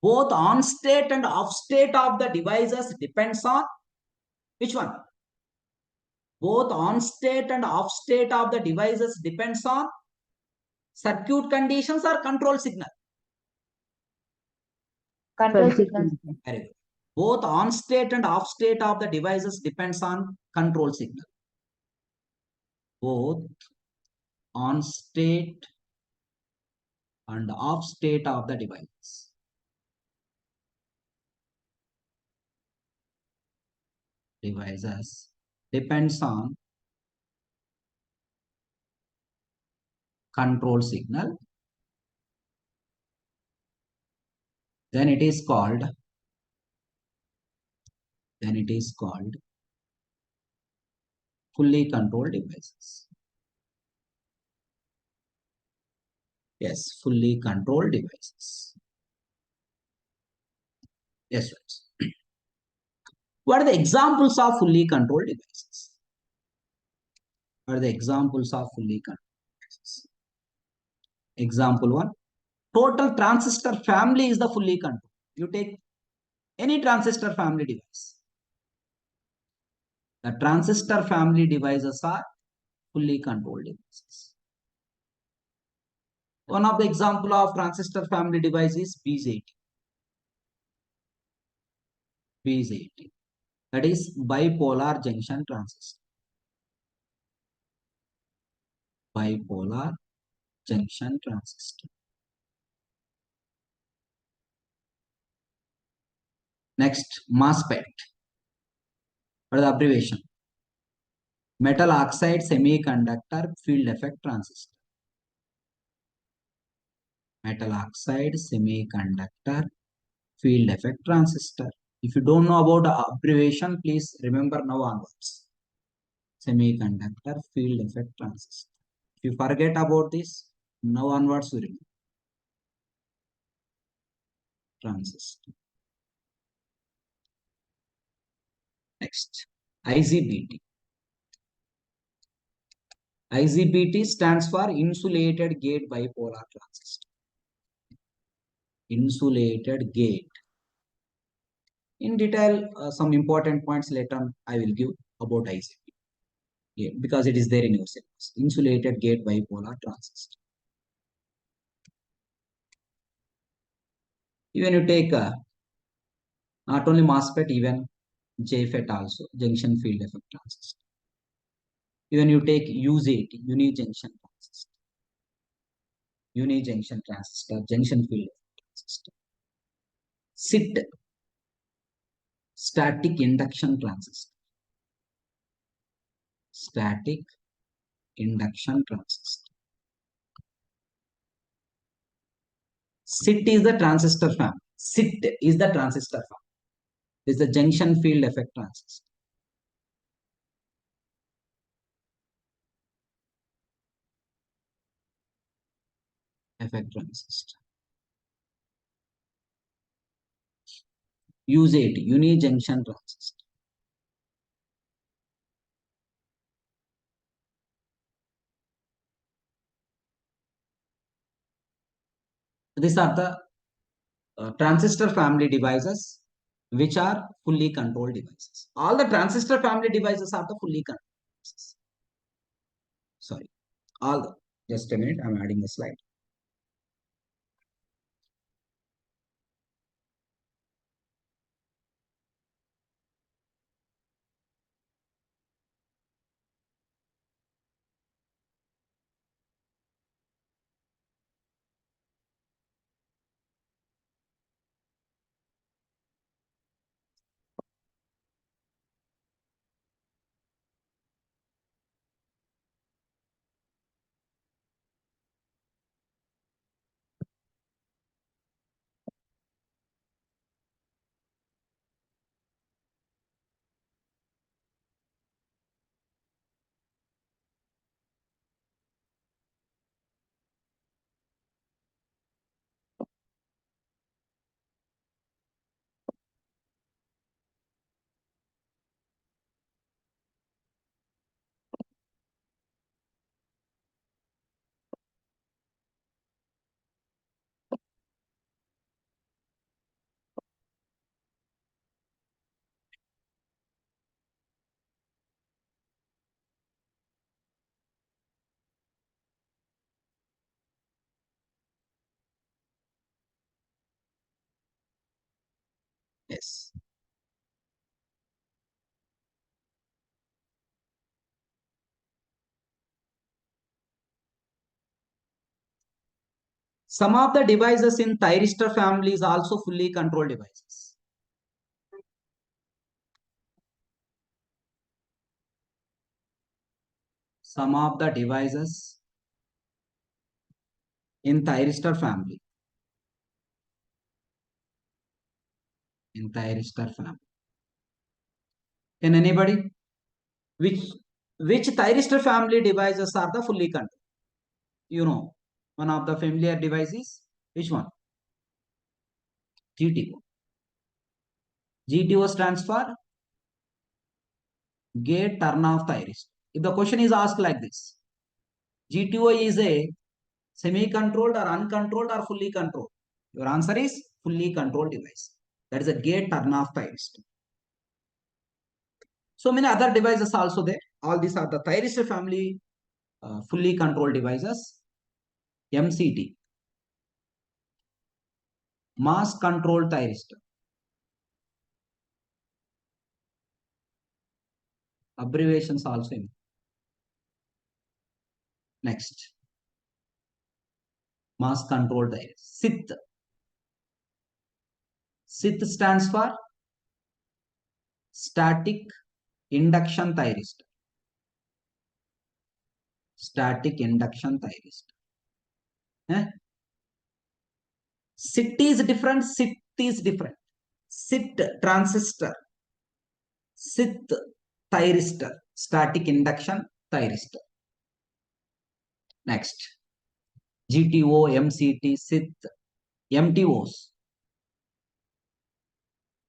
Both on state and off state of the devices depends on which one? Both on state and off state of the devices depends on circuit conditions or control signal. Control signals. Very good. Both on state and off state of the devices depends on control signal. Both on state and off state of the device. Devices depends on control signal. Then it is called fully controlled devices. Yes, fully controlled devices. Yes, friends. What are the examples of fully controlled devices? What are the examples of fully controlled devices? Example 1. Total transistor family is the fully controlled. You take any transistor family device. The transistor family devices are fully controlled devices. One of the example of transistor family device is BZ80. BZ80. That is bipolar junction transistor. Bipolar junction transistor. Next, MOSFET. What is the abbreviation? Metal oxide semiconductor field effect transistor. Metal oxide semiconductor field effect transistor. If you don't know about the abbreviation, please remember now onwards. Semiconductor field effect transistor. If you forget about this, now onwards you remember. Transistor. Next, IGBT. IGBT stands for insulated gate bipolar transistor. Insulated gate. In detail, some important points later on I will give about IGBT. Yeah, because it is there in your syllabus. Insulated gate bipolar transistor. Even you take not only MOSFET, even JFET also, junction field effect transistor. Even you take UJT, unijunction transistor. Unijunction transistor, junction field effect transistor. SIT, static induction transistor. Static induction transistor. SIT is the transistor family. SIT is the transistor family. This is the junction field effect transistor. Effect transistor. UJT, unijunction transistor. These are the transistor family devices which are fully controlled devices. All the transistor family devices are the fully controlled devices. Sorry, all the, just a minute, I'm adding a slide. Yes. Some of the devices in thyristor family is also fully controlled devices. Some of the devices in thyristor family. In thyristor family. Can anybody? Which thyristor family devices are the fully controlled? You know, one of the familiar devices. Which one? GTO. GTO stands for gate turn off thyristor. If the question is asked like this, GTO is a semi-controlled or uncontrolled or fully controlled? Your answer is fully controlled device. That is a gate turn off thyristor. So many other devices also there. All these are the thyristor family fully controlled devices. MCT, mass controlled thyristor. Abbreviations also. Next, mass controlled thyristor. SITH. SITH stands for static induction thyristor. Static induction thyristor. Eh? SIT is different. SIT is different. SIT transistor. SIT thyristor. Static induction thyristor. Next, GTO, MCT, SIT, MTOs.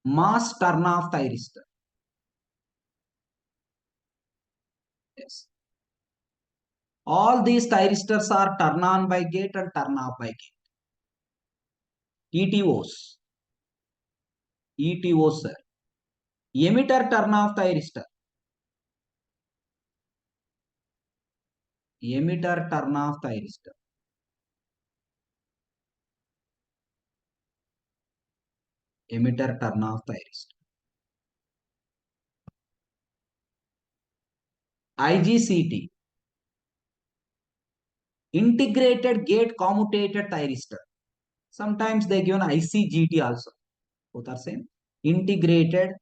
Mass turn off thyristor. Yes. All these thyristors are turn on by gate and turn off by gate. ETOs. ETOs, sir. Emitter turn off thyristor. Emitter turn off thyristor. Emitter turn off thyristor. IGCT. Integrated gate commutated thyristor. Sometimes they give an ICGT also. Both are same. Integrated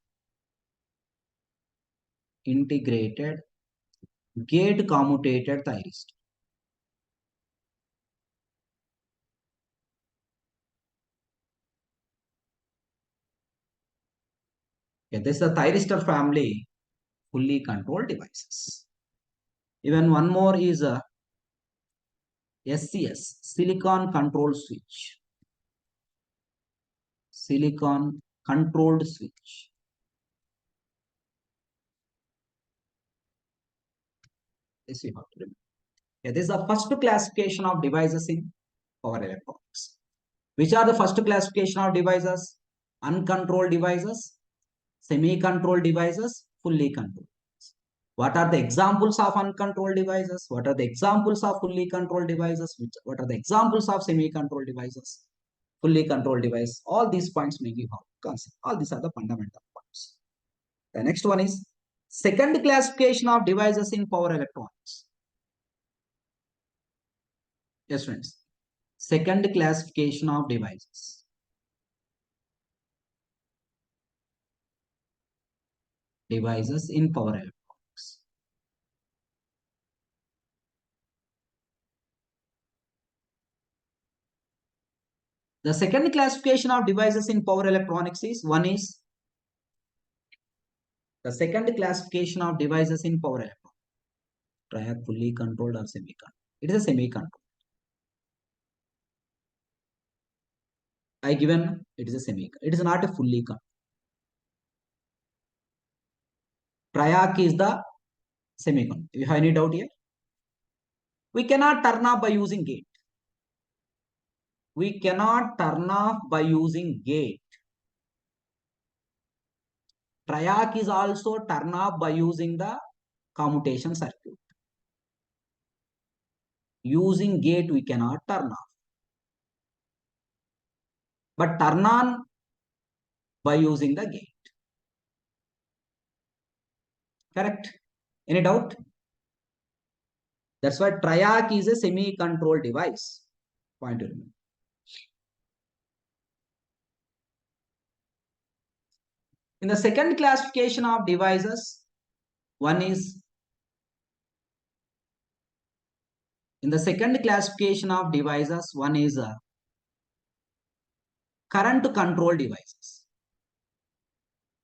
gate commutated thyristor. Okay, this is the thyristor family fully controlled devices. Even one more is a SCS, silicon control switch. Silicon controlled switch. This you have to remember. Yeah, this is the first classification of devices in power electronics. Which are the first classification of devices? Uncontrolled devices, semi-controlled devices, fully controlled. What are the examples of uncontrolled devices? What are the examples of fully controlled devices? What are the examples of semi-controlled devices? Fully controlled device. All these points may give out concept. All these are the fundamental points. The next one is second classification of devices in power electronics. Yes, friends. Second classification of devices. Devices in power electronics. The second classification of devices in power electronics is one is the second classification of devices in power electronics. Triac fully controlled or semi-controlled. It is a semi-controlled. I given it is a semi-controlled. It is not a fully controlled. Triac is the semi-controlled. You have any doubt here? We cannot turn off by using gate. We cannot turn off by using gate. Triac is also turn off by using the commutation circuit. Using gate we cannot turn off. But turn on by using the gate. Correct? Any doubt? That's why triac is a semi-controlled device. Point to remember. In the second classification of devices, one is current control devices.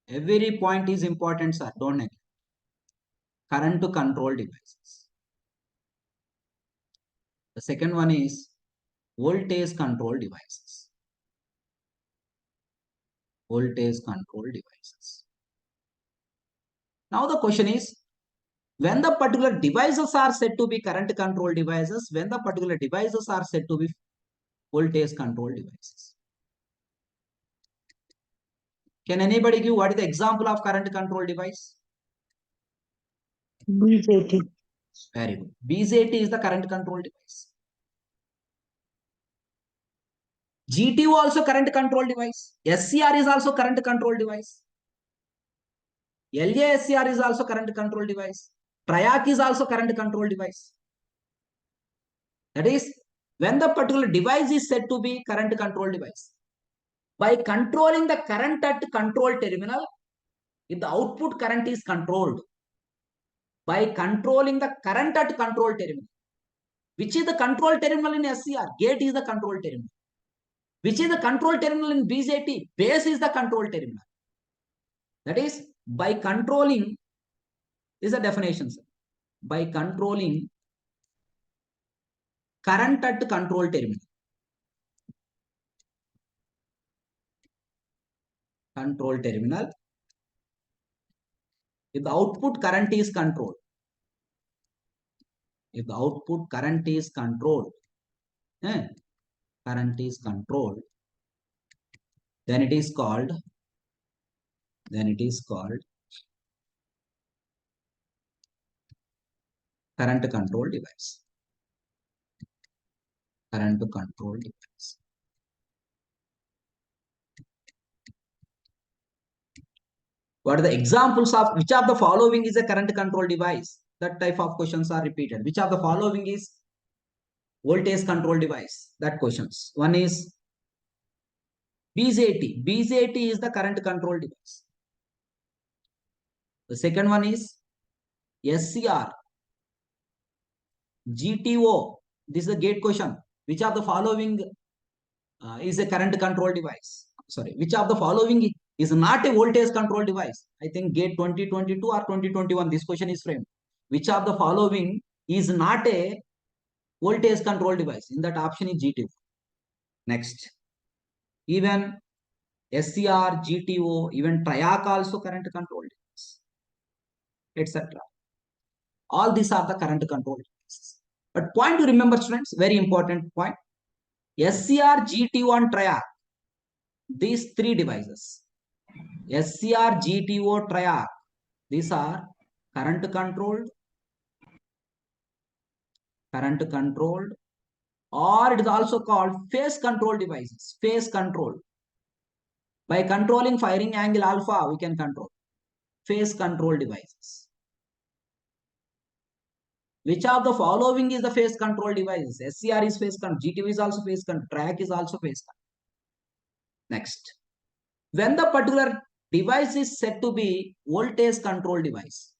Every point is important, sir. Don't neglect. Current control devices. The second one is voltage control devices. Voltage control devices. Now the question is, when the particular devices are said to be current control devices, when the particular devices are said to be voltage control devices. Can anybody give what is the example of current control device? BJT. Very good. BJT is the current control device. GTO also current control device. SCR is also current control device. LJSCR is also current control device. Triac is also current control device. That is, when the particular device is said to be current control device, by controlling the current at control terminal, if the output current is controlled, by controlling the current at control terminal, which is the control terminal in SCR, gate is the control terminal. Which is the control terminal in BJT, base is the control terminal. That is, by controlling, is the definition, sir. By controlling current at control terminal. Control terminal. If the output current is controlled, if the output current is controlled, current is controlled, then it is called current control device. Current control device. What are the examples of which of the following is a current control device? That type of questions are repeated. Which of the following is voltage control device? That questions. One is BJT. BJT is the current control device. The second one is SCR. GTO. This is a gate question. Which of the following is a current control device? Sorry. Which of the following is not a voltage control device? I think gate 2022 or 2021. This question is framed. Which of the following is not a voltage control device? In that option is GTO. Next. Even SCR, GTO, even triac also current control device, etc. All these are the current control devices. But point to remember, students, very important point. SCR, GTO and triac, these three devices, SCR, GTO, triac, these are current controlled, or it is also called phase control devices. Phase control. By controlling firing angle alpha, we can control. Phase control devices. Which of the following is the phase control devices? SCR is phase control, GTO is also phase control, triac is also phase control. Next. When the particular device is said to be voltage control device,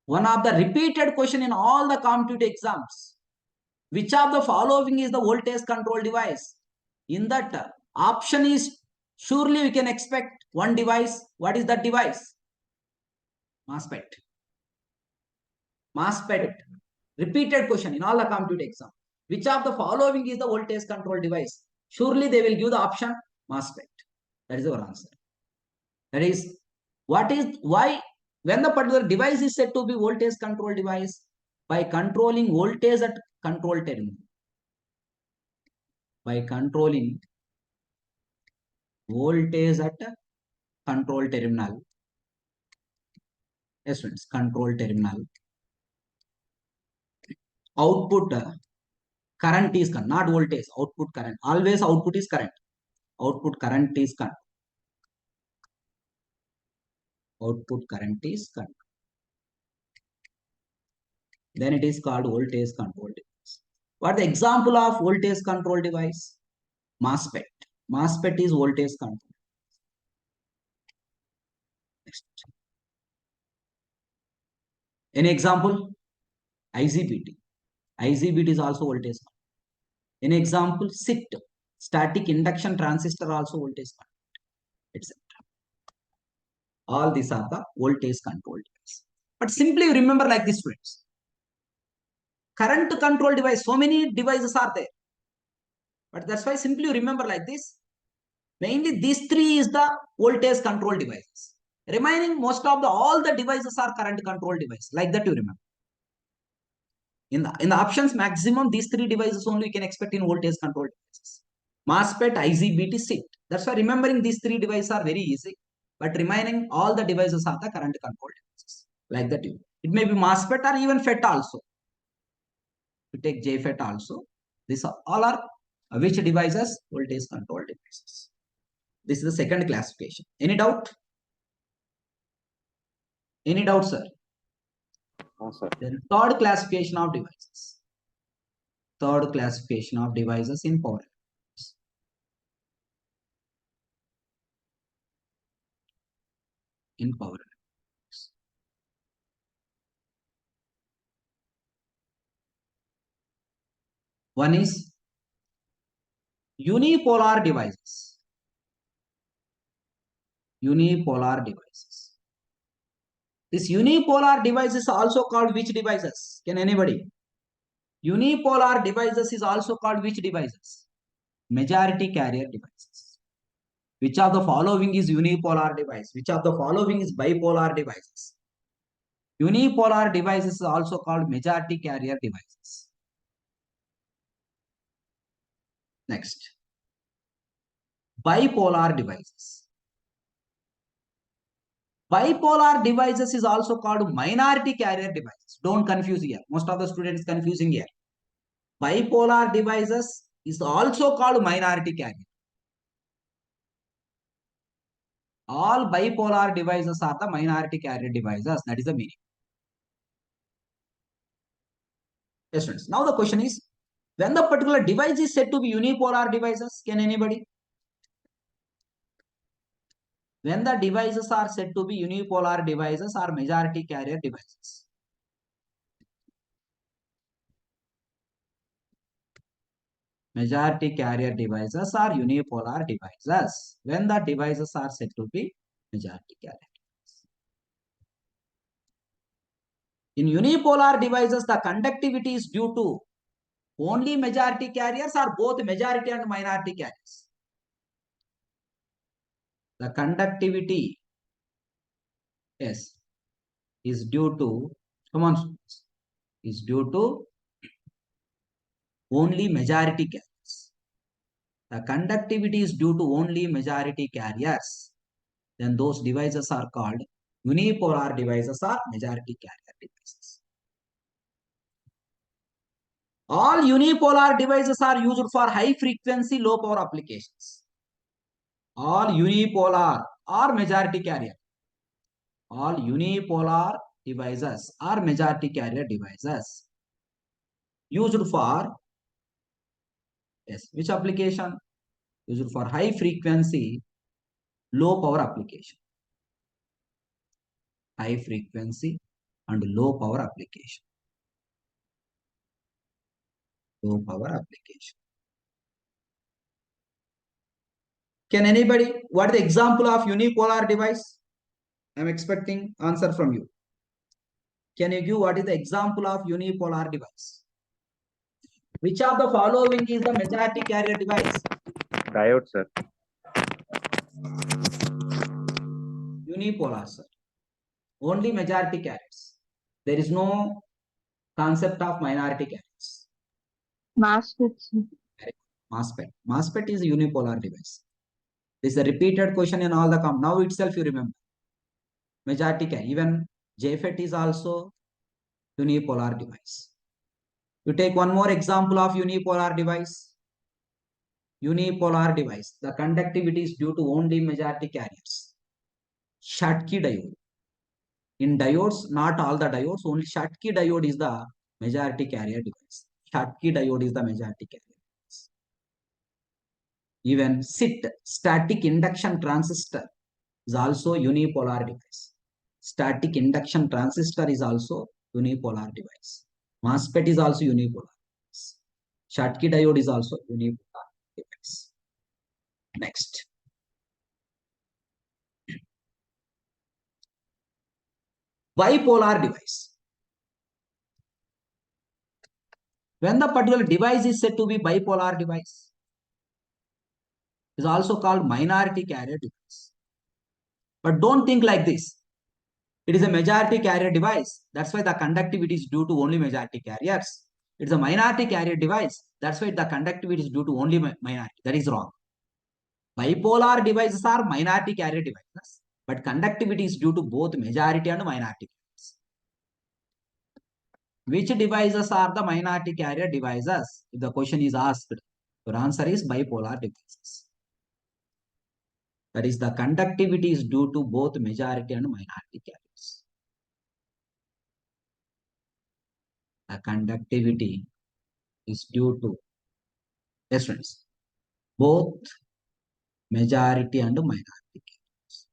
one of the repeated question in all the competitive exams, which of the following is the voltage control device? In that option is surely we can expect one device. What is that device? MOSFET. MOSFET. Repeated question in all the competitive exam. Which of the following is the voltage control device? Surely they will give the option MOSFET. That is our answer. That is, why when the particular device is said to be voltage control device? By controlling voltage at control terminal. By controlling voltage at control terminal. Yes, friends, control terminal. Output current is not voltage, output current. Always output is current. Output current is current. output current is controlled. Then it is called voltage control device. What the example of voltage control device? MOSFET. MOSFET is voltage control. Next. Any example? IGBT. IGBT is also voltage control. An example, SIT, static induction transistor, also voltage control, etc. All these are the voltage control device. But simply remember like this, friends. Current control device, so many devices are there. But that's why simply remember like this. Mainly these three is the voltage control devices. Remaining most of all the devices are current control device. Like that you remember. In the options, maximum these three devices only you can expect in voltage control devices. MOSFET, IGBT, SIT. That's why remembering these three devices are very easy. But remaining all the devices are the current control devices. Like that you. It may be MOSFET or even FET also. You take JFET also. These are all are which devices? Voltage control devices. This is the second classification. Any doubt? Any doubt, sir? No, sir. Then third classification of devices. Third classification of devices in power. In power. One is unipolar devices. Unipolar devices. This unipolar device is also called which devices? Can anybody? Unipolar devices is also called which devices? Majority carrier devices. Which of the following is unipolar device? Which of the following is bipolar devices? Unipolar devices is also called majority carrier devices. Next. Bipolar devices. Bipolar devices is also called minority carrier devices. Don't confuse here. Most of the students confusing here. Bipolar devices is also called minority carrier. All bipolar devices are the minority carrier devices. That is the meaning. Yes, friends. Now the question is, when the particular device is said to be unipolar devices, can anybody? When the devices are said to be unipolar devices or majority carrier devices. Majority carrier devices are unipolar devices when the devices are said to be majority carrier. In unipolar devices, the conductivity is due to only majority carriers or both majority and minority carriers. The conductivity, yes, is due to, come on, is due to only majority carriers. The conductivity is due to only majority carriers. Then those devices are called unipolar devices or majority carrier devices. All unipolar devices are used for high frequency, low power applications. All unipolar or majority carrier. All unipolar devices are majority carrier devices used for, yes, which application? Used for high frequency, low power application. High frequency and low power application. Low power application. Can anybody, what is the example of unipolar device? I am expecting answer from you. Can you give what is the example of unipolar device? Which of the following is the majority carrier device? Diode, sir. Unipolar, sir. Only majority carriers. There is no concept of minority carriers. MOSFETs. MOSFET. MOSFET is a unipolar device. This is a repeated question in all the now itself you remember. Majority carrier. Even JFET is also unipolar device. You take one more example of unipolar device. Unipolar device. The conductivity is due to only majority carriers. Schottky diode. In diodes, not all the diodes, only Schottky diode is the majority carrier device. Schottky diode is the majority carrier device. Even SIT, static induction transistor, is also unipolar device. Static induction transistor is also unipolar device. MOSFET is also unipolar device. Schottky diode is also unipolar device. Next. Bipolar device. When the particular device is said to be bipolar device, is also called minority carrier device. But don't think like this. It is a majority carrier device. That's why the conductivity is due to only majority carriers. It's a minority carrier device. That's why the conductivity is due to only minority. That is wrong. Bipolar devices are minority carrier devices, but conductivity is due to both majority and minority carriers. Which devices are the minority carrier devices? If the question is asked, your answer is bipolar devices. That is, the conductivity is due to both majority and minority carriers. The conductivity is due to, yes friends, both majority and minority carriers.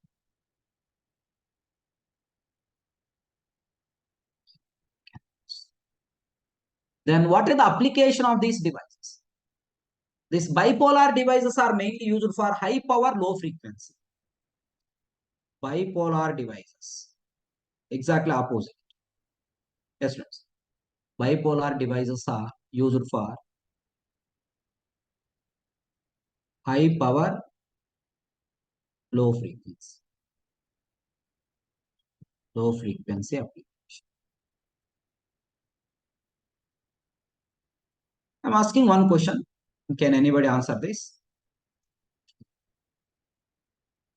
Then what is the application of these devices? These bipolar devices are mainly used for high power, low frequency. Bipolar devices. Exactly opposite. Yes, friends. Bipolar devices are used for high power, low frequency. Low frequency application. I'm asking one question. Can anybody answer this?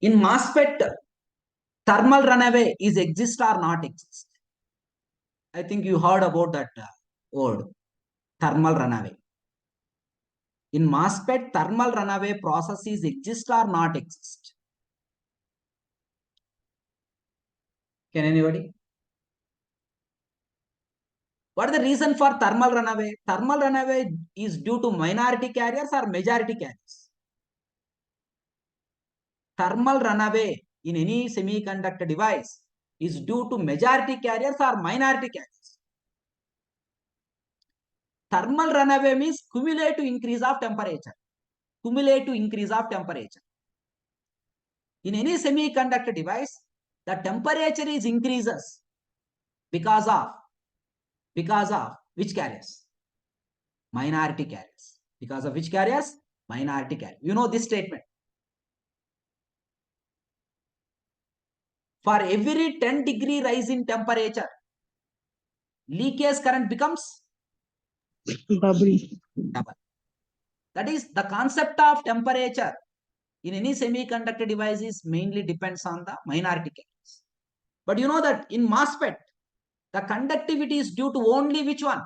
In MOSFET, thermal runaway is exist or not exist? I think you heard about that word, thermal runaway. In MOSFET, thermal runaway processes exist or not exist? Can anybody? What is the reason for thermal runaway? Thermal runaway is due to minority carriers or majority carriers? Thermal runaway in any semiconductor device is due to majority carriers or minority carriers? Thermal runaway means cumulative increase of temperature. Cumulative increase of temperature. In any semiconductor device, the temperature is increases because of which carriers? Minority carriers. Because of which carriers? Minority carriers. You know this statement. For every 10-degree rise in temperature, leakage current becomes Double. double. That is, the concept of temperature in any semiconductor device is mainly depends on the minority carriers. But you know that in MOSFET, the conductivity is due to only which one?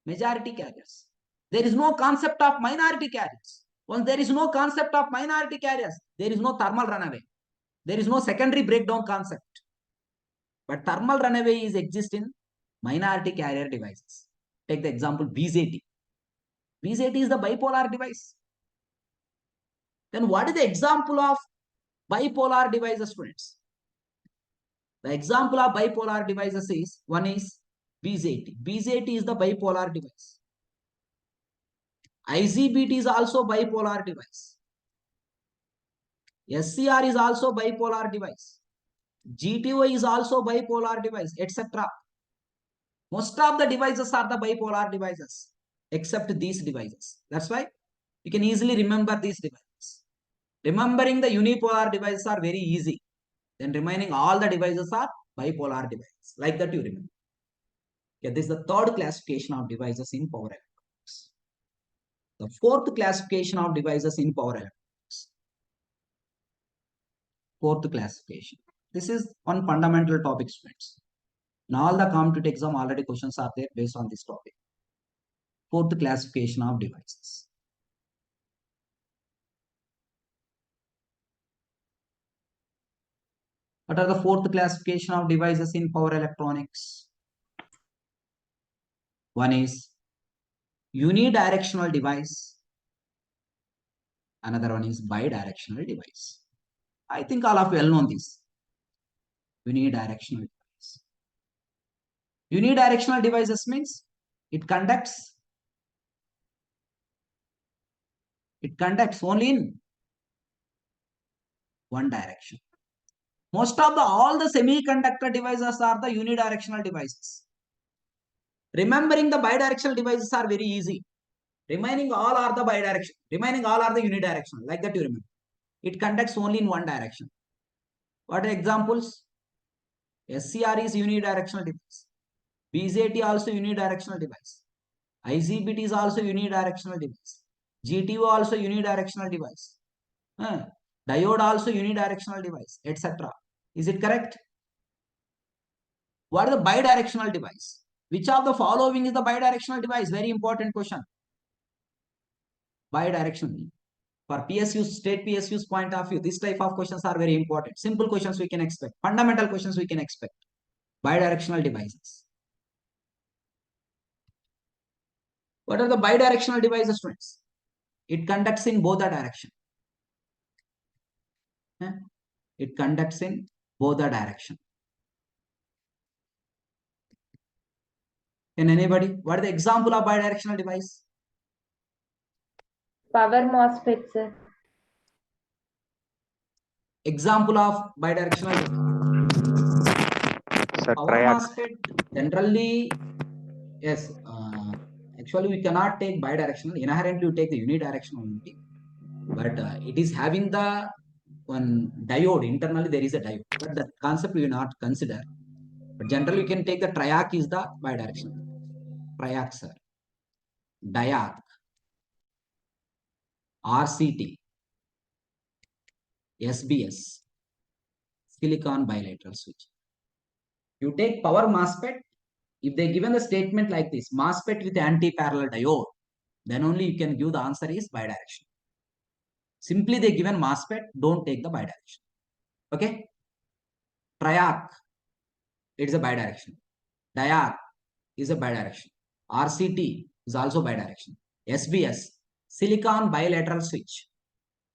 Majority carriers. There is no concept of minority carriers. Once there is no concept of minority carriers, there is no thermal runaway. There is no secondary breakdown concept. But thermal runaway is exist in minority carrier devices. Take the example BZT. BZT is the bipolar device. Then what is the example of bipolar devices, students? The example of bipolar devices is, one is BZT. BZT is the bipolar device. IGBT is also bipolar device. SCR is also bipolar device. GTO is also bipolar device, etc. Most of the devices are the bipolar devices, except these devices. That's why you can easily remember these devices. Remembering the unipolar devices are very easy. Then remaining all the devices are bipolar devices. Like that you remember. Okay, this is the third classification of devices in power electronics. The fourth classification of devices in power electronics. Fourth classification. This is one fundamental topic, students. In all the competitive exam already questions are there based on this topic. Fourth classification of devices. What are the fourth classification of devices in power electronics? One is unidirectional device. Another one is bidirectional device. I think all of you well known this. Unidirectional device. Unidirectional devices means it conducts only in one direction. Most of all the semiconductor devices are the unidirectional devices. Remembering the bidirectional devices are very easy. Remaining all are the unidirectional. Like that you remember. It conducts only in one direction. What are examples? SCR is unidirectional device. BZT also unidirectional device. IGBT is also unidirectional device. GTO also unidirectional device. Diode also unidirectional device, etc. Is it correct? What is the bidirectional device? Which of the following is the bidirectional device? Very important question. Bidirectional. For PSU, state PSU's point of view, this type of questions are very important. Simple questions we can expect. Fundamental questions we can expect. Bidirectional devices. What are the bidirectional devices, friends? It conducts in both the direction. It conducts in both the direction. Can anybody? What is the example of bidirectional device? Power MOSFET, sir. Example of bidirectional Sir, power triac. MOSFET generally, yes. Actually, we cannot take bidirectional. Inherently, you take the unidirectional only. But it is having the one diode. Internally, there is a diode. But that concept we will not consider. But generally, you can take the triac is the bidirectional. Triac, sir. Diac. RCT. SBS. Silicon bilateral switch. You take power MOSFET. If they given the statement like this, MOSFET with anti-parallel diode, then only you can give the answer is bidirectional. Simply they given MOSFET, don't take the bidirectional. Okay? Triac, it is a bidirectional. Diac is a bidirectional. RCT is also bidirectional. SBS, silicon bilateral switch.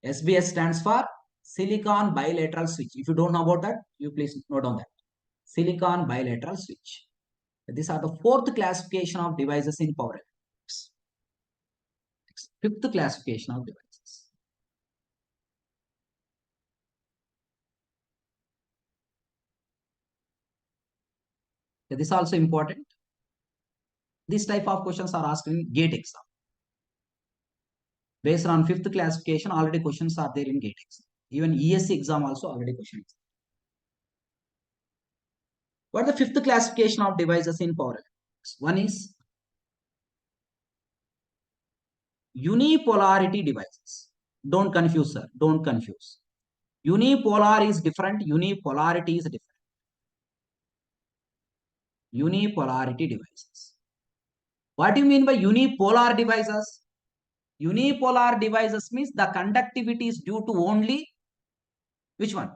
SBS stands for silicon bilateral switch. If you don't know about that, you please note on that. Silicon bilateral switch. These are the fourth classification of devices in power electronics. Fifth classification of devices. This is also important. This type of questions are asked in GATE exam. Based on fifth classification, already questions are there in GATE exam. Even ESC exam also already questions. What is the fifth classification of devices in power electronics? One is unipolarity devices. Don't confuse, sir. Don't confuse. Unipolar is different. Unipolarity is different. Unipolarity devices. What do you mean by unipolar devices? Unipolar devices means the conductivity is due to only which one?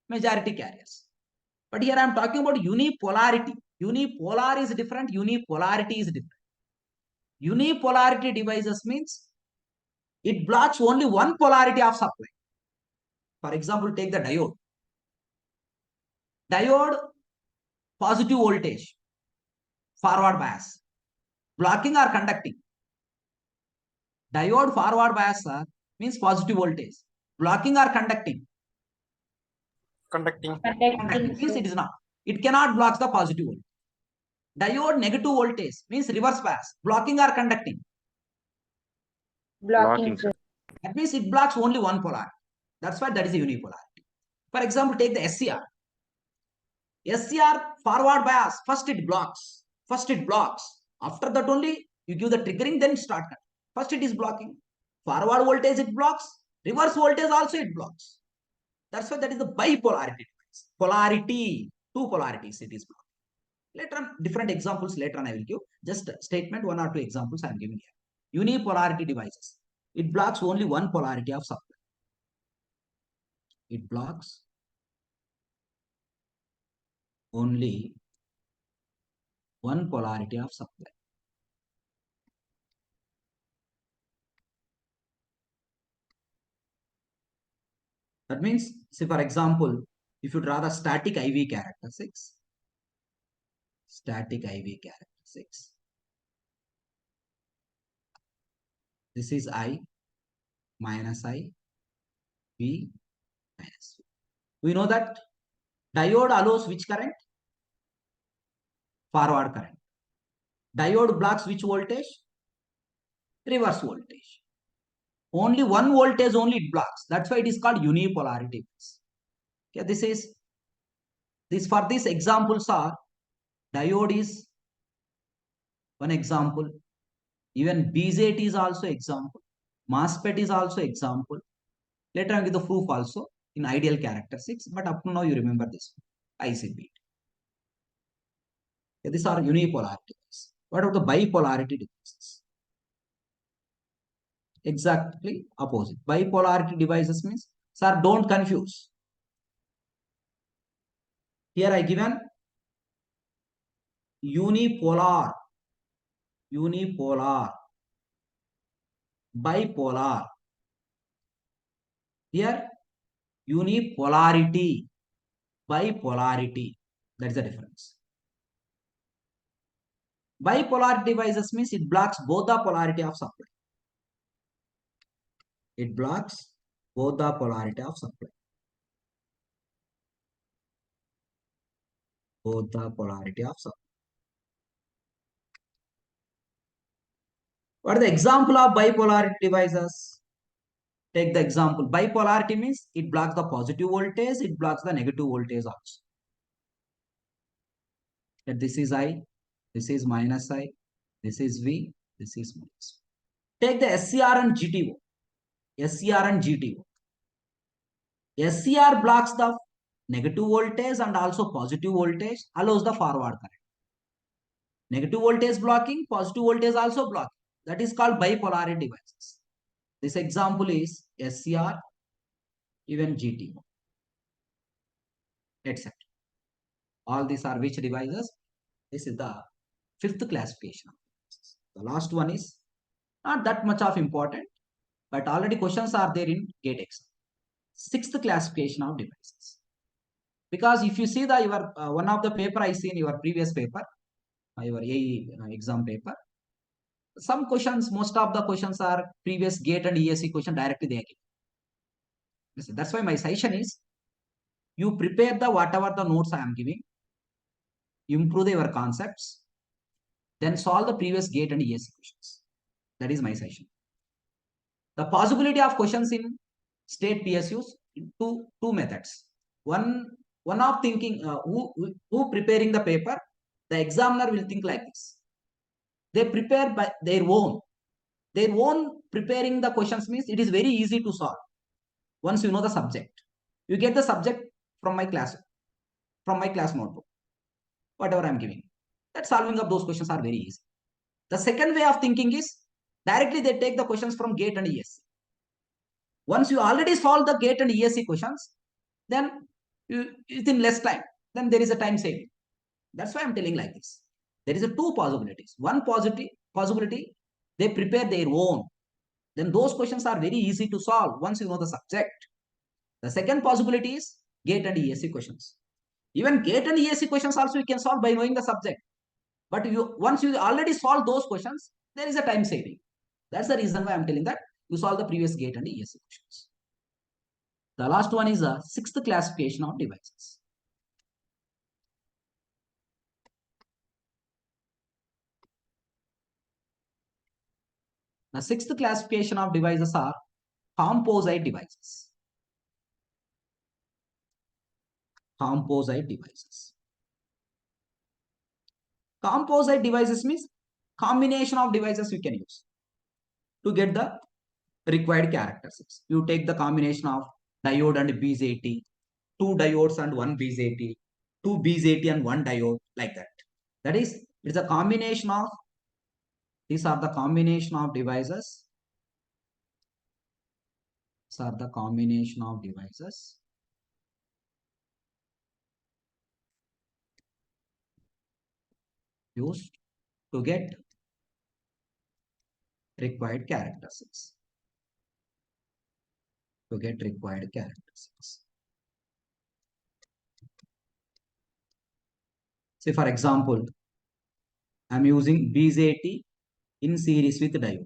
Majority carriers. But here I am talking about unipolarity. Unipolar is different. Unipolarity is different. Unipolarity devices means it blocks only one polarity of supply. For example, take the diode. Diode, positive voltage, forward bias. Blocking or conducting? Diode forward bias, sir, means positive voltage. Blocking or conducting? Conducting. Conducting, Means sir. it is not. It cannot block the positive voltage. Diode negative voltage means reverse bias. Blocking or conducting? Blocking, sir. That means it blocks only one polarity. That's why that is a unipolarity. For example, take the SCR. SCR forward bias. First it blocks. After that only you give the triggering, then start. First it is blocking. Forward voltage it blocks. Reverse voltage also it blocks. That's why that is the bipolarity. Polarity. Two polarities it is blocking. Later on, different examples later on I will give. Just statement, one or two examples I am giving here. Unipolarity devices. It blocks only one polarity of supply. It blocks only one polarity of supply. That means, say for example, if you draw the static IV characteristics, this is I minus I, V minus V. We know that diode allows which current? Forward current. Diode blocks which voltage? Reverse voltage. Only one voltage only it blocks. That's why it is called unipolarity. Okay, this for these examples are diode is one example. Even BJT is also example. MOSFET is also example. Later I give the proof also in ideal characteristics, but up to now you remember this ICB. Okay, these are unipolarity devices. What about the bipolarity devices? Exactly opposite. Bipolarity devices means, sir, don't confuse. Here I given unipolar, bipolar. Here unipolarity, bipolarity. That is the difference. Bipolar devices means it blocks both the polarity of supply. It blocks both the polarity of supply. Both the polarity of supply. What are the example of bipolarity devices? Take the example. Bipolarity means it blocks the positive voltage, it blocks the negative voltage also. That this is I, this is minus I, this is V, this is minus. Take the SCR and GTO. SCR and GTO. SCR blocks the negative voltage and also positive voltage, allows the forward current. Negative voltage blocking, positive voltage also blocking. That is called bipolarity devices. This example is SCR, even GTO, etc. All these are which devices? This is the fifth classification. The last one is not that much of important, but already questions are there in GATE exam. Sixth classification of devices. Because if you see the your one of the paper I see in your previous paper, your AE exam paper, some questions, most of the questions are previous GATE and ESE question directly they are given. That's why my suggestion is you prepare the whatever the notes I am giving, improve your concepts, then solve the previous GATE and ESE questions. That is my suggestion. The possibility of questions in state PSUs, two methods. One of thinking who preparing the paper, the examiner will think like this. They prepare by their own. Their own preparing the questions means it is very easy to solve. Once you know the subject, you get the subject from my class notebook, whatever I'm giving. That solving of those questions are very easy. The second way of thinking is directly they take the questions from GATE and ESE. Once you already solve the GATE and ESE questions, then within less time, then there is a time saving. That's why I'm telling like this. There is a two possibilities. One possibility, they prepare their own. Then those questions are very easy to solve once you know the subject. The second possibility is GATE and ESE questions. Even GATE and ESE questions also you can solve by knowing the subject. But once you already solve those questions, there is a time saving. That's the reason why I'm telling that you solve the previous GATE and ESE questions. The last one is a sixth classification of devices. The sixth classification of devices are composite devices. Composite devices. Composite devices means combination of devices you can use to get the required characteristics. You take the combination of diode and BJT, two diodes and one BJT, two BJT and one diode, like that. That is, it's a combination of, these are the combination of devices. These are the combination of devices used to get required characteristics. To get required characteristics. Say for example, I am using BZ80 in series with diode.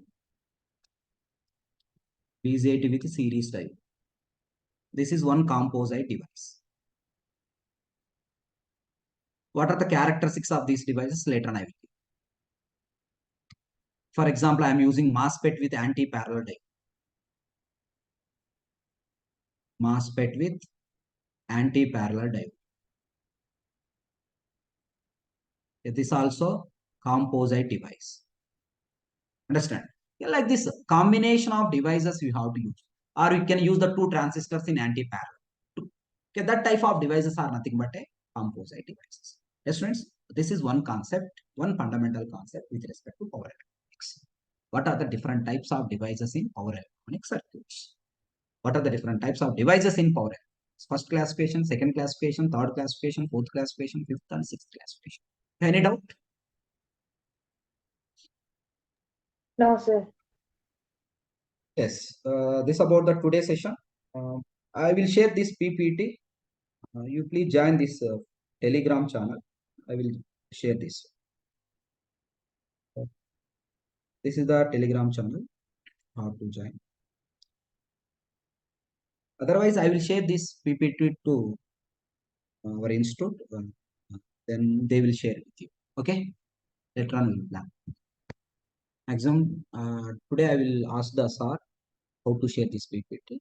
BZ80 with series diode. This is one composite device. What are the characteristics of these devices? Later on I will give. For example, I am using MOSFET with anti-parallel diode. MOSFET with anti-parallel diode. It is also composite device. Understand? Yeah, like this combination of devices you have to use, or you can use the two transistors in anti-parallel. Okay, that type of devices are nothing but a composite devices. Yes, friends, this is one concept, one fundamental concept with respect to power electronics. What are the different types of devices in power electronic circuits? What are the different types of devices in power electronics? First classification, second classification, third classification, fourth classification, fifth and sixth classification. Any doubt? No, sir. Yes, this about the today session. Uh, I will share this PPT. You please join this Telegram channel. I will share this. This is the Telegram channel. How to join? Otherwise, I will share this PPT to our institute. Then they will share with you. Okay. Later on, we will plan. Maximum today I will ask the sir how to share this PPT.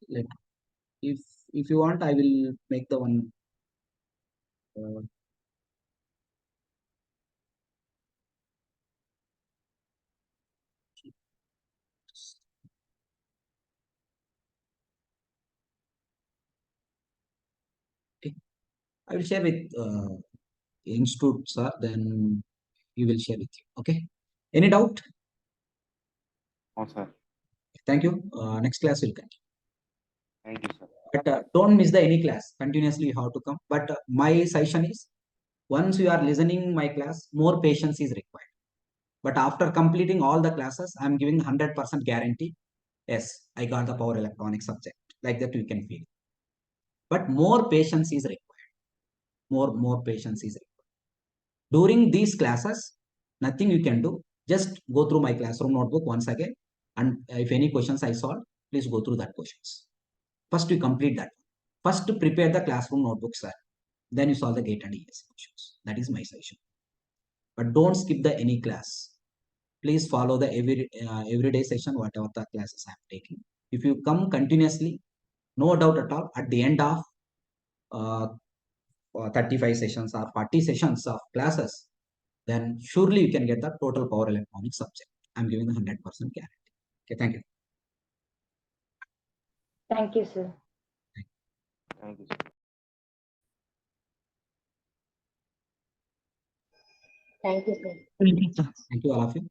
If if you want, I will make the one. Uh, okay. I will share with institute sir. Then he will share with you. Okay. Any doubt? No, sir. Thank you. Next class will continue. Thank you, sir. But don't miss the any class. Continuously you have to come. But my suggestion is once you are listening my class, more patience is required. But after completing all the classes, I am giving 100% guarantee. Yes, I got the power electronics subject. Like that you can feel. But more patience is required. More patience is required. During these classes, nothing you can do. Just go through my classroom notebook once again. And if any questions I solve, please go through that questions. First, you complete that. First, to prepare the classroom notebook, sir. Then you solve the GATE and ESE questions. That is my suggestion. But don't skip the any class. Please follow the everyday session, whatever the classes I'm taking. If you come continuously, no doubt at all, at the end of uh, 35 sessions or 40 sessions of classes, then surely you can get the total power electronics subject. I'm giving the 100% guarantee. Okay, thank you. Thank you, sir. Thank you, sir. Thank you, sir. Thank you, all of you.